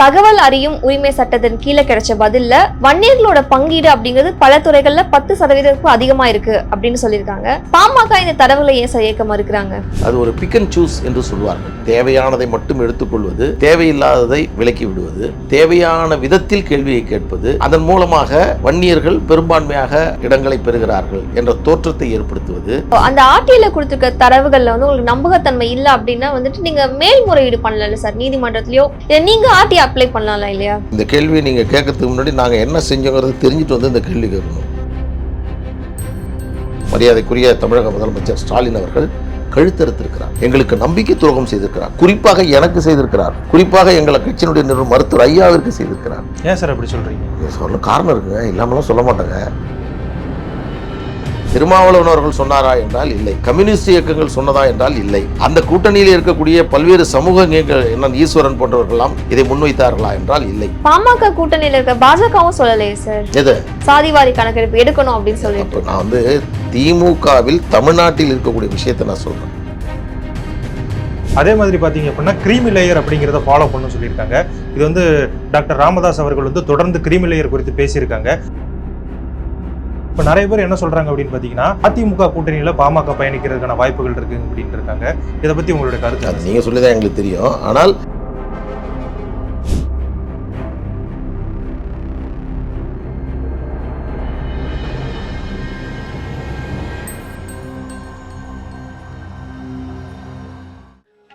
தகவல் அறியும் உரிமை சட்டத்தின் கீழே கிடைச்ச பதில்ல வன்னியர்களோட பங்கீடு அப்படிங்கிறது பல துறைகள்ல 10% அதிகமா இருக்கு அப்படின்னு சொல்லியிருக்காங்க. பாமக இந்த தரவுகளை ஏன் ஏற்க மறுக்கிறாங்க? அது ஒரு பிக் அண்ட் சூஸ் என்று சொல்வார்கள். தேவையானதை மட்டும் எடுத்துக்கொள்வது, தேவையில்லாததை விலக்கி விடுவது, தேவையான விதத்தில் கேள்வியை கேட்பது, அதன் மூலமாக வன்னியர்கள் பெரும்பான்மையாக இடங்களை பெறுகிறார்கள் என்ற தோற்றத்தை ஏற்படுத்துவது. அந்த ஆர்டிஐல கொடுத்திருக்க தரவுகள்ல வந்து உங்களுக்கு நம்பகத்தன்மை இல்லை அப்படின்னா வந்துட்டு நீங்க மேல்முறையீடு பண்ணல சார் நீதிமன்றத்திலயோ, நீங்க ஆர்டிஐ அப்ளை பண்ணலாம் இல்லையா? இந்த கேள்வியை நீங்க கேட்கறதுக்கு முன்னாடி நாங்க என்ன செஞ்சோங்கிறது தெரிஞ்சுட்டு வந்து இந்த கேள்வி கேட்கணும். மரியாதைக்குரிய தமிழக முதலமைச்சர் ஸ்டாலின் அவர்கள் கழுத்தறுத்திருக்கிறார். எங்களுக்கு நம்பிக்கை துரோகம் செய்திருக்கிறார். குறிப்பாக எனக்கு செய்திருக்கிறார். குறிப்பாக எங்களை கட்சியினுடைய நிறுவனம் மருத்துவர் ஐயாவிற்கு செய்திருக்கிறார். ஏன் சார் அப்படி சொல்றீங்க? சொல்ல காரணம் இருக்குங்க, இல்லாமலாம் சொல்ல மாட்டாங்க. திருமாவளவன் அவர்கள் சொன்னாரா என்றால் இல்லை. கம்யூனிஸ்ட் இயக்கங்கள் சொன்னதா என்றால் இல்லை. அந்த கூட்டணியில் இருக்கக்கூடிய பல்வேறு சமூக என்ன ஈஸ்வரன் போன்றவர்களெல்லாம் இதை முன்வைத்தார்களா என்றால் இல்லை. பாமக கூட்டணியில் இருக்க பாஜகவும் சொல்லலையே சார் எது சாதிவாரி கணக்கெடுப்பு எடுக்கணும் அப்படின்னு சொல்லிட்டு. நான் வந்து திமுகவில் தமிழ்நாட்டில் இருக்கக்கூடிய விஷயத்தை நான் சொல்றேன். அதே மாதிரி பார்த்தீங்க அப்படின்னா கிரீமி லேயர் அப்படிங்கிறத ஃபாலோ பண்ண சொல்லியிருக்காங்க. இது வந்து டாக்டர் ராமதாஸ் அவர்கள் வந்து தொடர்ந்து கிரீமி லேயர் குறித்து பேசியிருக்காங்க. இப்போ நிறைய பேர் என்ன சொல்றாங்க அப்படின்னு பார்த்தீங்கன்னா அதிமுக கூட்டணியில் பாமக பயணிக்கிறதுக்கான வாய்ப்புகள் இருக்கு அப்படின்னு இருக்காங்க. இதை பத்தி உங்களுடைய கருத்து? அது நீங்க சொல்லிதான் எங்களுக்கு தெரியும். ஆனால்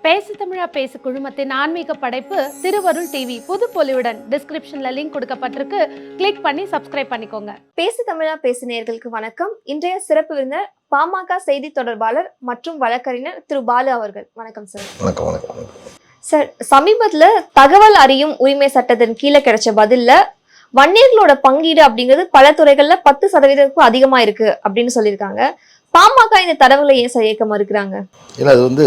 பேசு தமிழா பேசு குழுமத்தின் ஆன்மீக படைப்பு திருவருள் டிவி புது பொலிவுடன் டிஸ்கிரிப்ஷன்ல லிங்க் கொடுக்கப்பட்டிருக்கு. கிளிக் பண்ணி சப்ஸ்கிரைப் பண்ணிக்கோங்க. பேசு தமிழா பேசு நேயர்களுக்கு வணக்கம். இன்றைய சிறப்பு விருந்தினர் பாமக செய்தி தொடர்பாளர் மற்றும் வழக்கறிஞர் திரு பாலு அவர்கள். வணக்கம் சார். வணக்கம். வணக்கம் சார், சமீபத்துல தகவல் அறியும் உரிமை சட்டத்தின் கீழே கிடைச்ச பதில்ல வன்னியர்களோட பங்கீடு அப்படிங்கிறது பல துறைகள்ல 10% அதிகமா இருக்கு அப்படின்னு சொல்லியிருக்காங்க. பாமக இந்த தரவுகளை ஏன் ஏற்க மறுக்கிறாங்க? இல்லை, அது வந்து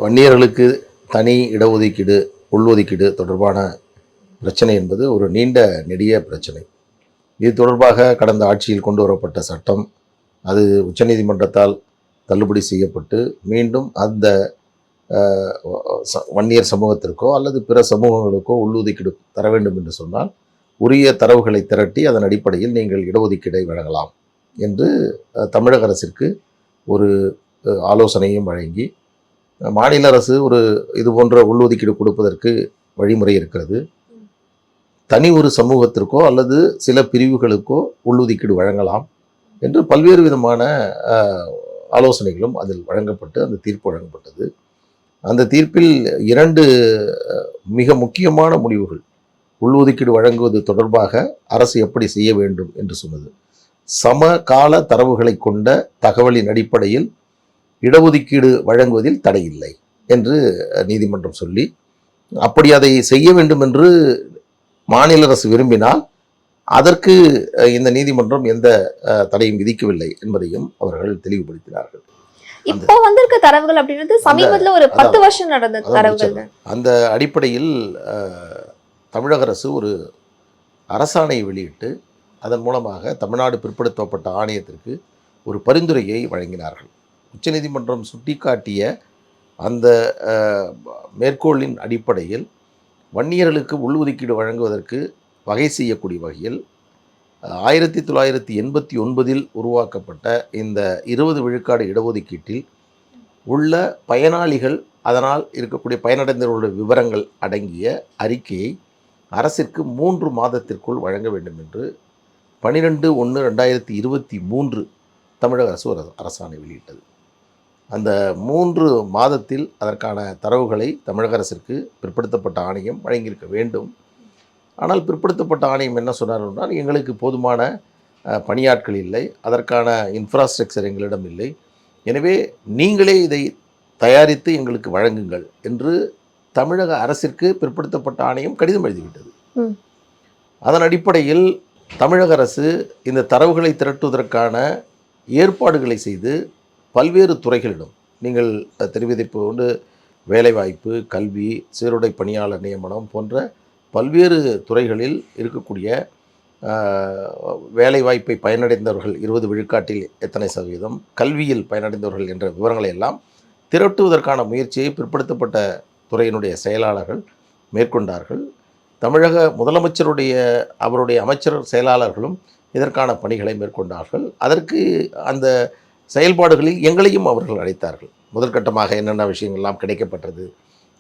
வன்னியர்களுக்கு தனி இடஒதுக்கீடு உள்ஒதுக்கீடு தொடர்பான பிரச்சனை என்பது ஒரு நீண்ட நெடிய பிரச்சனை. இது தொடர்பாக கடந்த ஆட்சியில் கொண்டு வரப்பட்ட சட்டம் அது உச்சநீதிமன்றத்தால் தள்ளுபடி செய்யப்பட்டு மீண்டும் அந்த வன்னியர் சமூகத்திற்கோ அல்லது பிற சமூகங்களுக்கோ உள்ளொதுக்கீடு தர வேண்டும் என்று சொன்னால் உரிய தரவுகளை திரட்டி அதன் அடிப்படையில் நீங்கள் இடஒதுக்கீடை வழங்கலாம் என்று தமிழக அரசிற்கு ஒரு ஆலோசனையும் வழங்கி மாநில அரசு ஒரு இது போன்ற உள்ஒதுக்கீடு கொடுப்பதற்கு வழிமுறை இருக்கிறது. தனி ஒரு சமூகத்திற்கோ அல்லது சில பிரிவுகளுக்கோ உள்ளொதுக்கீடு வழங்கலாம் என்று பல்வேறு விதமான ஆலோசனைகளும் அதில் வழங்கப்பட்டு அந்த தீர்ப்பு வழங்கப்பட்டது. அந்த தீர்ப்பில் 2 மிக முக்கியமான முடிவுகள் உள்ளொதுக்கீடு வழங்குவது தொடர்பாக அரசு எப்படி செய்ய வேண்டும் என்று சொன்னது. சம கால தரவுகளை கொண்ட தகவலின் அடிப்படையில் இடஒதுக்கீடு வழங்குவதில் தடையில்லை என்று நீதிமன்றம் சொல்லி, அப்படி அதை செய்ய வேண்டும் என்று மாநில அரசு விரும்பினால் அதற்கு இந்த நீதிமன்றம் எந்த தடையும் விதிக்கவில்லை என்பதையும் அவர்கள் தெளிவுபடுத்தினார்கள். இப்போ வந்திருக்க தரவுகள் அப்படின்றது சமீபத்துல ஒரு 10 வருஷம் நடந்த தரவுகள். அந்த அடிப்படையில் தமிழக அரசு ஒரு அரசாணை வெளியிட்டு அதன் மூலமாக தமிழ்நாடு பிற்படுத்தப்பட்ட ஆணையத்திற்கு ஒரு பரிந்துரையை வழங்கினார்கள். உச்சநீதிமன்றம் சுட்டிக்காட்டிய அந்த மேற்கோளின் அடிப்படையில் வன்னியர்களுக்கு உள்ஒதுக்கீடு வழங்குவதற்கு வகை செய்யக்கூடிய வகையில் 1989 உருவாக்கப்பட்ட இந்த 20 விழுக்காடு இடஒதுக்கீட்டில் உள்ள பயனாளிகள் அதனால் இருக்கக்கூடிய பயனடைந்தவர்களுடைய விவரங்கள் அடங்கிய அறிக்கையை அரசிற்கு 3 மாதத்திற்குள் வழங்க வேண்டும் என்று 12/1/2023 தமிழக அரசு ஒரு அரசாணை வெளியிட்டது. அந்த 3 மாதத்தில் அதற்கான தரவுகளை தமிழக அரசிற்கு பிற்படுத்தப்பட்ட ஆணையம் வழங்கியிருக்க வேண்டும். ஆனால் பிற்படுத்தப்பட்ட ஆணையம் என்ன சொன்னார் என்றால், எங்களுக்கு போதுமான பணியாட்கள் இல்லை, அதற்கான இன்ஃப்ராஸ்ட்ரக்சர் எங்களிடம் இல்லை, எனவே நீங்களே இதை தயாரித்து எங்களுக்கு வழங்குங்கள் என்று தமிழக அரசிற்கு பிற்படுத்தப்பட்ட ஆணையம் கடிதம் எழுதிவிட்டது. அதன் அடிப்படையில் தமிழக அரசு இந்த தரவுகளை திரட்டுவதற்கான ஏற்பாடுகளை செய்து பல்வேறு துறைகளிடம், நீங்கள் தெரிவதை போன்று வேலைவாய்ப்பு, கல்வி, சீருடை பணியாளர் நியமனம் போன்ற பல்வேறு துறைகளில் இருக்கக்கூடிய வேலைவாய்ப்பை பயனடைந்தவர்கள் 20 விழுக்காட்டில் எத்தனை சதவீதம், கல்வியில் பயனடைந்தவர்கள் என்ற விவரங்களை எல்லாம் திரட்டுவதற்கான முயற்சியை பிற்படுத்தப்பட்ட துறையினுடைய செயலாளர்கள் மேற்கொண்டார்கள். தமிழக முதலமைச்சருடைய அவருடைய அமைச்சர் செயலாளர்களும் இதற்கான பணிகளை மேற்கொண்டார்கள். அதற்கு அந்த செயல்பாடுகளில் எங்களையும் அவர்கள் அழைத்தார்கள். முதற்கட்டமாக என்னென்ன விஷயங்கள்லாம் கிடைக்கப்பட்டது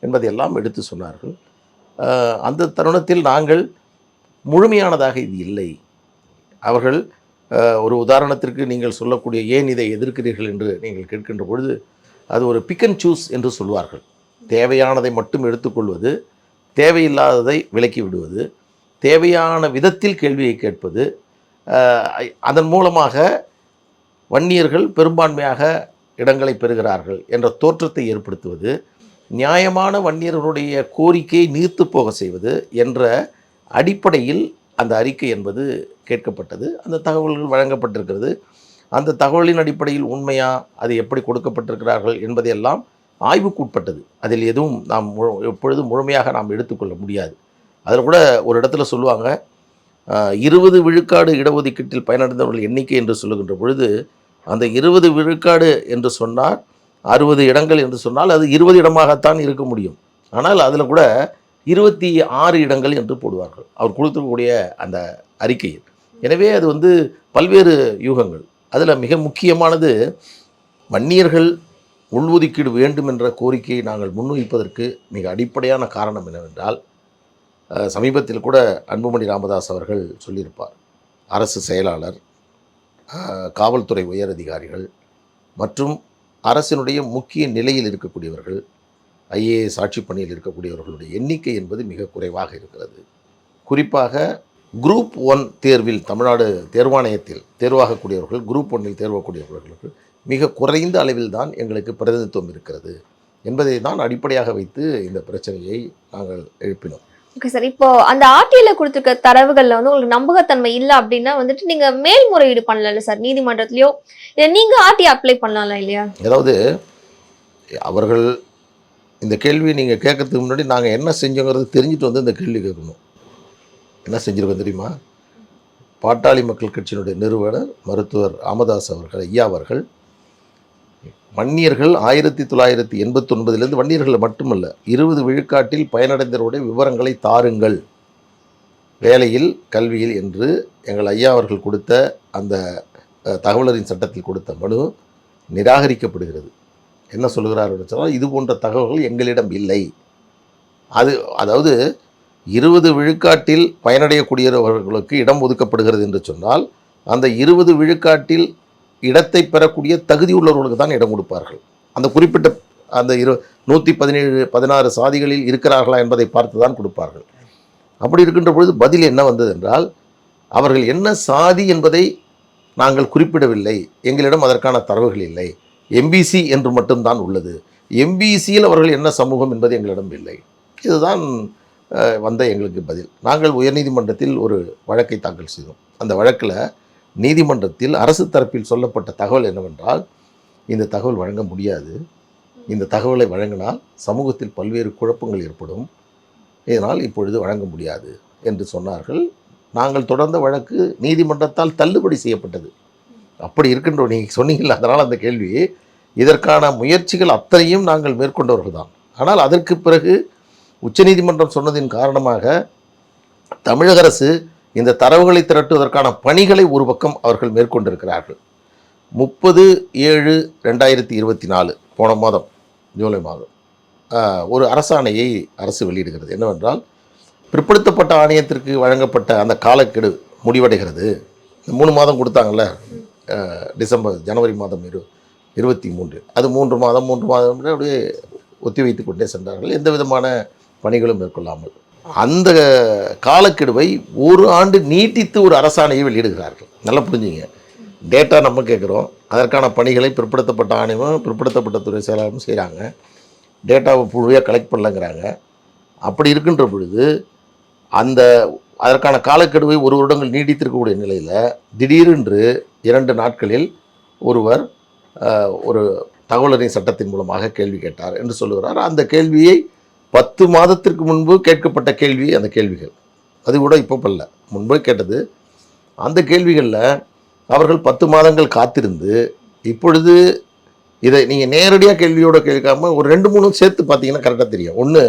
என்பதையெல்லாம் எடுத்து சொன்னார்கள். அந்த தருணத்தில் நாங்கள் முழுமையானதாக இது இல்லை. அவர்கள் ஒரு உதாரணத்திற்கு நீங்கள் சொல்லக்கூடிய ஏன் இதை எதிர்க்கிறீர்கள் என்று நீங்கள் கேட்கின்ற பொழுது அது ஒரு பிக் அண்ட் சூஸ் என்று சொல்வார்கள். தேவையானதை மட்டும் எடுத்துக்கொள்வது, தேவையில்லாததை விலக்கி விடுவது, தேவையான விதத்தில் கேள்வியை கேட்பது, அதன் மூலமாக வன்னியர்கள் பெரும்பான்மையாக இடங்களை பெறுகிறார்கள் என்ற தோற்றத்தை ஏற்படுத்துவது, நியாயமான வன்னியர்களுடைய கோரிக்கையை நீர்த்து போக செய்வது என்ற அடிப்படையில் அந்த அறிக்கை என்பது கேட்கப்பட்டது. அந்த தகவல்கள் வழங்கப்பட்டிருக்கிறது. அந்த தகவலின் அடிப்படையில் உண்மையா, அது எப்படி கொடுக்கப்பட்டிருக்கிறார்கள் என்பதையெல்லாம் ஆய்வுக்குட்பட்டது. அதில் எதுவும் நாம் எப்பொழுதும் முழுமையாக நாம் எடுத்துக்கொள்ள முடியாது. அதில் கூட ஒரு இடத்துல சொல்லுவாங்க, 20 விழுக்காடு இடஒதுக்கீட்டில் பயனடைந்தவர்கள் எண்ணிக்கை என்று சொல்லுகின்ற பொழுது அந்த 20 விழுக்காடு என்று சொன்னால் 60 இடங்கள் என்று சொன்னால் அது 20 இடமாகத்தான் இருக்க முடியும். ஆனால் அதில் கூட 26 இடங்கள் என்று போடுவார்கள் அவர் கொடுத்துக்கூடிய அந்த அறிக்கையில். எனவே அது பல்வேறு யூகங்கள். அதில் மிக முக்கியமானது வன்னியர்கள் உள்ஒதுக்கீடு வேண்டும் என்ற கோரிக்கையை நாங்கள் முன்வைப்பதற்கு மிக அடிப்படையான காரணம் என்னவென்றால், சமீபத்தில் கூட அன்புமணி ராமதாஸ் அவர்கள் சொல்லியிருப்பார், அரசு செயலாளர், காவல்துறை உயர் அதிகாரிகள் மற்றும் அரசினுடைய முக்கிய நிலையில் இருக்கக்கூடியவர்கள், ஐஏஎஸ் ஆட்சி பணியில் இருக்கக்கூடியவர்களுடைய எண்ணிக்கை என்பது மிக குறைவாக இருக்கிறது. குறிப்பாக குரூப் 1 தேர்வில் தமிழ்நாடு தேர்வாணையத்தில் தேர்வாகக்கூடியவர்கள், குரூப் 1 தேர்வாகக்கூடியவர்களுக்கு மிக குறைந்த அளவில் தான் எங்களுக்கு பிரதிநிதித்துவம் இருக்கிறது என்பதை தான் அடிப்படையாக வைத்து இந்த பிரச்சனையை நாங்கள் எழுப்பினோம். ஓகே சார், இப்போ அந்த ஆர்டிஐல கொடுத்துருக்க தரவுகள்ல உங்களுக்கு நம்பகத்தன்மை இல்லை அப்படின்னா நீங்க மேல்முறையீடு பண்ணல சார் நீதிமன்றத்திலயோ, இல்லை நீங்க ஆர்டிஐ அப்ளை பண்ணலாம் இல்லையா? அதாவது அவர்கள் இந்த கேள்வியை நீங்கள் கேட்கறதுக்கு முன்னாடி நாங்கள் என்ன செஞ்சோங்கிறது தெரிஞ்சுட்டு இந்த கேள்வி கேட்கணும். என்ன செஞ்சுருக்கோம் தெரியுமா? பாட்டாளி மக்கள் கட்சியினுடைய நிறுவனர் மருத்துவர் ராமதாஸ் அவர்கள், ஐயா அவர்கள், வன்னியர்கள் 1989 வன்னியர்கள் மட்டுமல்ல 20 விழுக்காட்டில் பயனடைந்தவருடைய விவரங்களை தாருங்கள் வேலையில் கல்வியில் என்று எங்கள் ஐயா அவர்கள் கொடுத்த அந்த தகவலறியும் சட்டத்தில் கொடுத்த மனு நிராகரிக்கப்படுகிறது. என்ன சொல்கிறார் என்று சொன்னால், இது போன்ற தகவல்கள் எங்களிடம் இல்லை. அதாவது 20 விழுக்காட்டில் பயனடையக்கூடியவர்களுக்கு இடம் ஒதுக்கப்படுகிறது என்று சொன்னால் அந்த 20 விழுக்காட்டில் இடத்தை பெறக்கூடிய தகுதி உள்ளவர்களுக்கு தான் இடம் கொடுப்பார்கள். அந்த குறிப்பிட்ட அந்த 117-16 சாதிகளில் இருக்கிறார்களா என்பதை பார்த்து தான் கொடுப்பார்கள். அப்படி இருக்கின்ற பொழுது பதில் என்ன வந்தது என்றால், அவர்கள் என்ன சாதி என்பதை நாங்கள் குறிப்பிடவில்லை, எங்களிடம் அதற்கான தரவுகள் இல்லை, எம்பிசி என்று மட்டும்தான் உள்ளது, எம்பிசியில் அவர்கள் என்ன சமூகம் என்பது எங்களிடம் இல்லை. இதுதான் வந்த எங்களுக்கு பதில். நாங்கள் உயர்நீதிமன்றத்தில் ஒரு வழக்கை தாக்கல் செய்தோம். அந்த வழக்கில் நீதிமன்றத்தில் அரசு தரப்பில் சொல்லப்பட்ட தகவல் என்னவென்றால், இந்த தகவல் வழங்க முடியாது, இந்த தகவலை வழங்கினால் சமூகத்தில் பல்வேறு குழப்பங்கள் ஏற்படும், இதனால் இப்பொழுது வழங்க முடியாது என்று சொன்னார்கள். நாங்கள் தொடர்ந்த வழக்கு நீதிமன்றத்தால் தள்ளுபடி செய்யப்பட்டது. அப்படி இருக்கின்றோம். நீங்கள் சொன்னீங்களா, அதனால் அந்த கேள்வி, இதற்கான முயற்சிகள் அத்தனையும் நாங்கள் மேற்கொண்டவர்கள் தான். ஆனால் அதற்கு பிறகு உச்சநீதிமன்றம் சொன்னதின் காரணமாக தமிழக அரசு இந்த தரவுகளை திரட்டுவதற்கான பணிகளை ஒரு பக்கம் அவர்கள் மேற்கொண்டிருக்கிறார்கள். 30/7/2024 போன மாதம் ஜூலை மாதம் ஒரு அரசாணையை அரசு வெளியிடுகிறது. என்னவென்றால், பிற்படுத்தப்பட்ட ஆணையத்திற்கு வழங்கப்பட்ட அந்த காலக்கெடு முடிவடைகிறது. 3 மாதம் கொடுத்தாங்கல்ல, ஜனவரி மாதம் 23, அது 3 மாதம் அப்படியே ஒத்தி வைத்து கொண்டே சென்றார்கள், எந்த விதமான பணிகளும் மேற்கொள்ளாமல். அந்த காலக்கெடுவை 1 ஆண்டு நீட்டித்து ஒரு அரசாணையை வெளியிடுகிறார்கள். நல்லா புரிஞ்சுங்க, டேட்டா நம்ம கேட்குறோம், அதற்கான பணிகளை பிற்படுத்தப்பட்ட ஆணையமும் பிற்படுத்தப்பட்ட துறை செயலாளரும் செய்கிறாங்க, டேட்டாவை முழுமையாக கலெக்ட் பண்ணலங்கிறாங்க. அப்படி இருக்கின்ற பொழுது அதற்கான காலக்கெடுவை 1 வருடங்கள் நீடித்திருக்கக்கூடிய நிலையில் திடீரென்று 2 நாட்களில் ஒருவர் ஒரு தகவலறியும் சட்டத்தின் மூலமாக கேள்வி கேட்டார் என்று சொல்லுகிறார். அந்த கேள்வியை 10 மாதத்திற்கு முன்பு கேட்கப்பட்ட கேள்வி, அந்த கேள்விகள் அது கூட இப்போ பல்ல முன்பு கேட்டது. அந்த கேள்விகளில் அவர்கள் 10 மாதங்கள் காத்திருந்து இப்பொழுது இதை நீங்கள் நேரடியாக கேள்வியோடு கேட்காம ஒரு 2-3 சேர்த்து பார்த்தீங்கன்னா கரெக்டாக தெரியும். ஒன்று,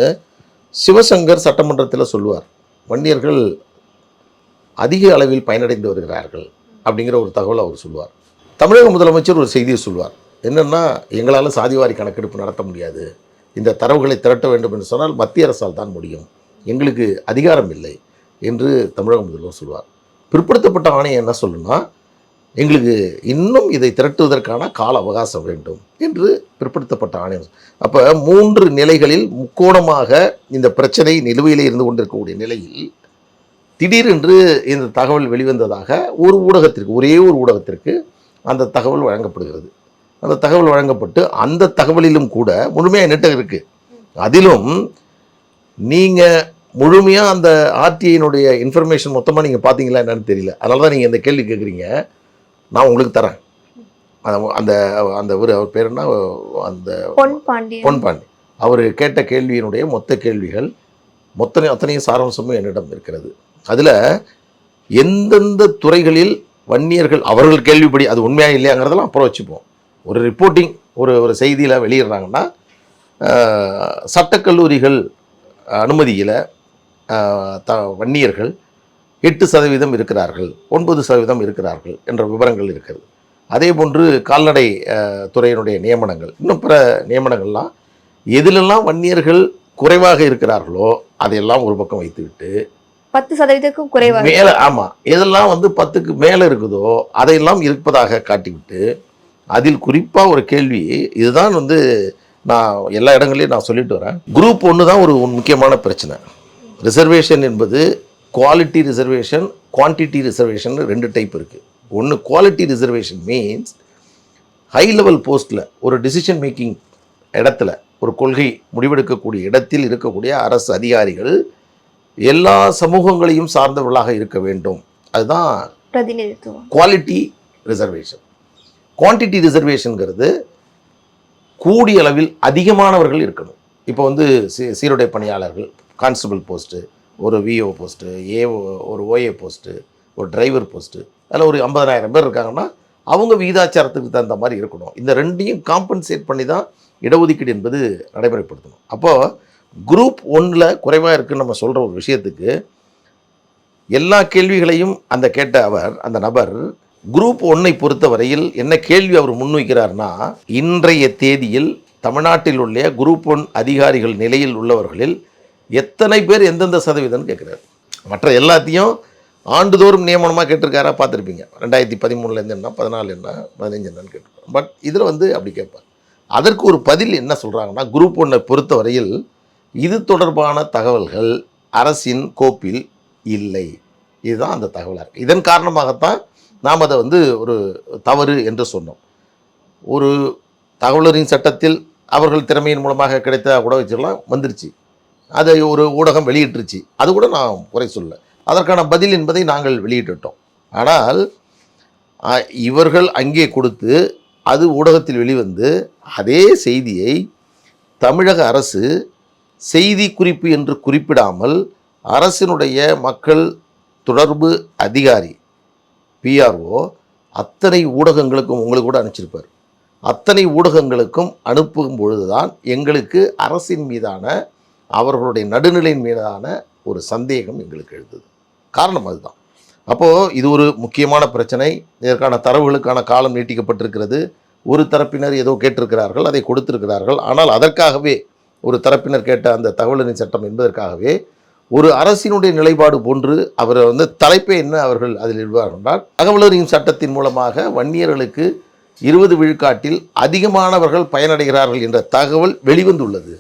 சிவசங்கர் சட்டமன்றத்தில் சொல்லுவார், வன்னியர்கள் அதிக அளவில் பயனடைந்து வருகிறார்கள் அப்படிங்கிற ஒரு தகவல் அவர் சொல்லுவார். தமிழக முதலமைச்சர் ஒரு செய்தியை சொல்வார், என்னென்னா எங்களால் சாதிவாரி கணக்கெடுப்பு நடத்த முடியாது, இந்த தரவுகளை திரட்ட வேண்டும் என்று சொன்னால் மத்திய அரசால் தான் முடியும், எங்களுக்கு அதிகாரம் இல்லை என்று தமிழக முதல்வர் சொல்வார். பிற்படுத்தப்பட்ட ஆணையம் என்ன சொல்லுன்னா, எங்களுக்கு இன்னும் இதை திரட்டுவதற்கான கால அவகாசம் வேண்டும் என்று பிற்படுத்தப்பட்ட ஆணையம். அப்போ 3 நிலைகளில் முக்கோணமாக இந்த பிரச்சனை நிலுவையில் இருந்து கொண்டிருக்கக்கூடிய நிலையில் திடீரென்று இந்த தகவல் வெளிவந்ததாக ஒரு ஊடகத்திற்கு, ஒரே ஒரு ஊடகத்திற்கு அந்த தகவல் வழங்கப்படுகிறது. அந்த தகவல் வழங்கப்பட்டு அந்த தகவலிலும் கூட முழுமையாக நெட்ட இருக்குது. அதிலும் நீங்கள் முழுமையாக அந்த ஆர்டிஐனுடைய இன்ஃபர்மேஷன் மொத்தமாக நீங்கள் பார்த்தீங்களா என்னன்னு தெரியல. அதனால தான் நீங்கள் இந்த கேள்வி கேட்குறீங்க. நான் உங்களுக்கு தரேன். அந்த அந்த அவர் பேர் என்ன, அந்த பொன்பாண்டி அவர் கேட்ட கேள்வியினுடைய மொத்த கேள்விகள் அத்தனையும் சாராம்சமும் என்னிடம் இருக்கிறது. அதில் எந்தெந்த துறைகளில் வன்னியர்கள் அவர்கள் கேள்விப்படி, அது உண்மையாக இல்லையாங்கிறதெல்லாம் அப்புறம் வச்சுப்போம். ஒரு ரிப்போர்ட்டிங் ஒரு செய்தியில் வெளியிடுறாங்கன்னா, சட்டக்கல்லூரிகள் அனுமதியில் வன்னியர்கள் 8% இருக்கிறார்கள், 9% இருக்கிறார்கள் என்ற விவரங்கள் இருக்கிறது. அதே போன்று கால்நடை துறையினுடைய நியமனங்கள், இன்னும் பிற நியமனங்கள்லாம் எதிலெல்லாம் வன்னியர்கள் குறைவாக இருக்கிறார்களோ அதையெல்லாம் ஒரு பக்கம் வைத்துவிட்டு 10%க்கும் குறைவாக மேலே, ஆமாம், எதெல்லாம் 10க்கு மேலே இருக்குதோ அதையெல்லாம் இருப்பதாக காட்டிவிட்டு, அதில் குறிப்பாக ஒரு கேள்வி, இதுதான் நான் எல்லா இடங்களையும் நான் சொல்லிட்டு வரேன். குரூப் 1 தான் ஒரு முக்கியமான பிரச்சனை. ரிசர்வேஷன் என்பது quality reservation, quantity reservation 2 type இருக்குது. ஒன்று quality reservation means high level போஸ்ட்டில் ஒரு டிசிஷன் மேக்கிங் இடத்துல, ஒரு கொள்கை முடிவெடுக்கக்கூடிய இடத்தில் இருக்கக்கூடிய அரசு அதிகாரிகள் எல்லா சமூகங்களையும் சார்ந்தவர்களாக இருக்க வேண்டும். அதுதான் பிரதிநிதித்துவம், குவாலிட்டி ரிசர்வேஷன். குவான்டிட்டி ரிசர்வேஷனுங்கிறது கூடிய அளவில் அதிகமானவர்கள் இருக்கணும். இப்போ சீருடை பணியாளர்கள், கான்ஸ்டபிள் போஸ்ட்டு, ஒரு விஓ போஸ்ட்டு, ஒரு ஓஏ போஸ்ட்டு, ஒரு டிரைவர் போஸ்ட்டு, அதில் ஒரு 50,000 பேர் இருக்காங்கன்னா அவங்க விகிதாச்சாரத்துக்கு தகுந்த மாதிரி இருக்கணும். இந்த 2ஐயும் காம்பன்சேட் பண்ணி தான் இடஒதுக்கீடு என்பது நடைமுறைப்படுத்தணும். அப்போது குரூப் 1ல் குறைவாக இருக்குன்னு நம்ம சொல்கிற ஒரு விஷயத்துக்கு எல்லா கேள்விகளையும் கேட்ட அந்த நபர் குரூப் 1ஐ பொறுத்தவரையில் என்ன கேள்வி அவர் முன்வைக்கிறார்னா, இன்றைய தேதியில் தமிழ்நாட்டில் உள்ள குரூப் 1 அதிகாரிகள் நிலையில் உள்ளவர்களில் எத்தனை பேர் எந்தெந்த சதவீதம்னு கேட்குறாரு. மற்ற எல்லாத்தையும் ஆண்டுதோறும் நியமனமாக கேட்டிருக்காரா பார்த்துருப்பீங்க. 2013 என்ன, 14 என்ன, 15 என்னன்னு கேட்டிருப்பார். பட் இதில் அப்படி கேட்பார். அதற்கு ஒரு பதில் என்ன சொல்கிறாங்கன்னா, குரூப் 1ஐ பொறுத்தவரையில் இது தொடர்பான தகவல்கள் அரசின் கோப்பில் இல்லை. இதுதான் அந்த தகவலாக இருக்குது. இதன் காரணமாகத்தான் நாம் அதை ஒரு தவறு என்று சொன்னோம். ஒரு தகவலறியும் சட்டத்தில் அவர்கள் திறமையின் மூலமாக கிடைத்த கூட வச்சுலாம் வந்துருச்சு, அதை ஒரு ஊடகம் வெளியிட்டுருச்சு, அது கூட நான் குறை சொல்ல. அதற்கான பதில் என்பதை நாங்கள் வெளியிட்டுட்டோம். ஆனால் இவர்கள் அங்கே கொடுத்து அது ஊடகத்தில் வெளிவந்து அதே செய்தியை தமிழக அரசு செய்தி குறிப்பு என்று குறிப்பிடாமல் அரசினுடைய மக்கள் தொடர்பு அதிகாரி பிஆர்ஓ அத்தனை ஊடகங்களுக்கும் உங்களுக்கு கூட அனுப்பிச்சிருப்பார். அத்தனை ஊடகங்களுக்கும் அனுப்பும் பொழுது தான் எங்களுக்கு அரசின் மீதான, அவர்களுடைய நடுநிலையின் மீதான ஒரு சந்தேகம் எங்களுக்கு எழுந்தது. காரணம் அதுதான். அப்போது இது ஒரு முக்கியமான பிரச்சனை. இதற்கான தரவுகளுக்கான காலம் நீட்டிக்கப்பட்டிருக்கிறது. ஒரு தரப்பினர் ஏதோ கேட்டிருக்கிறார்கள், அதை கொடுத்திருக்கிறார்கள். ஆனால் அதற்காகவே ஒரு தரப்பினர் கேட்ட அந்த தகவலறியும் சட்டம் என்பதற்காகவே ஒரு அரசினுடைய நிலைப்பாடு போன்று அவர் தலைப்பை என்ன அவர்கள் அதில் எழுதுவார்கள், தகவலறியும் சட்டத்தின் மூலமாக வன்னியர்களுக்கு 20 விழுக்காட்டில் அதிகமானவர்கள் பயனடைகிறார்கள் என்ற தகவல் வெளிவந்துள்ளது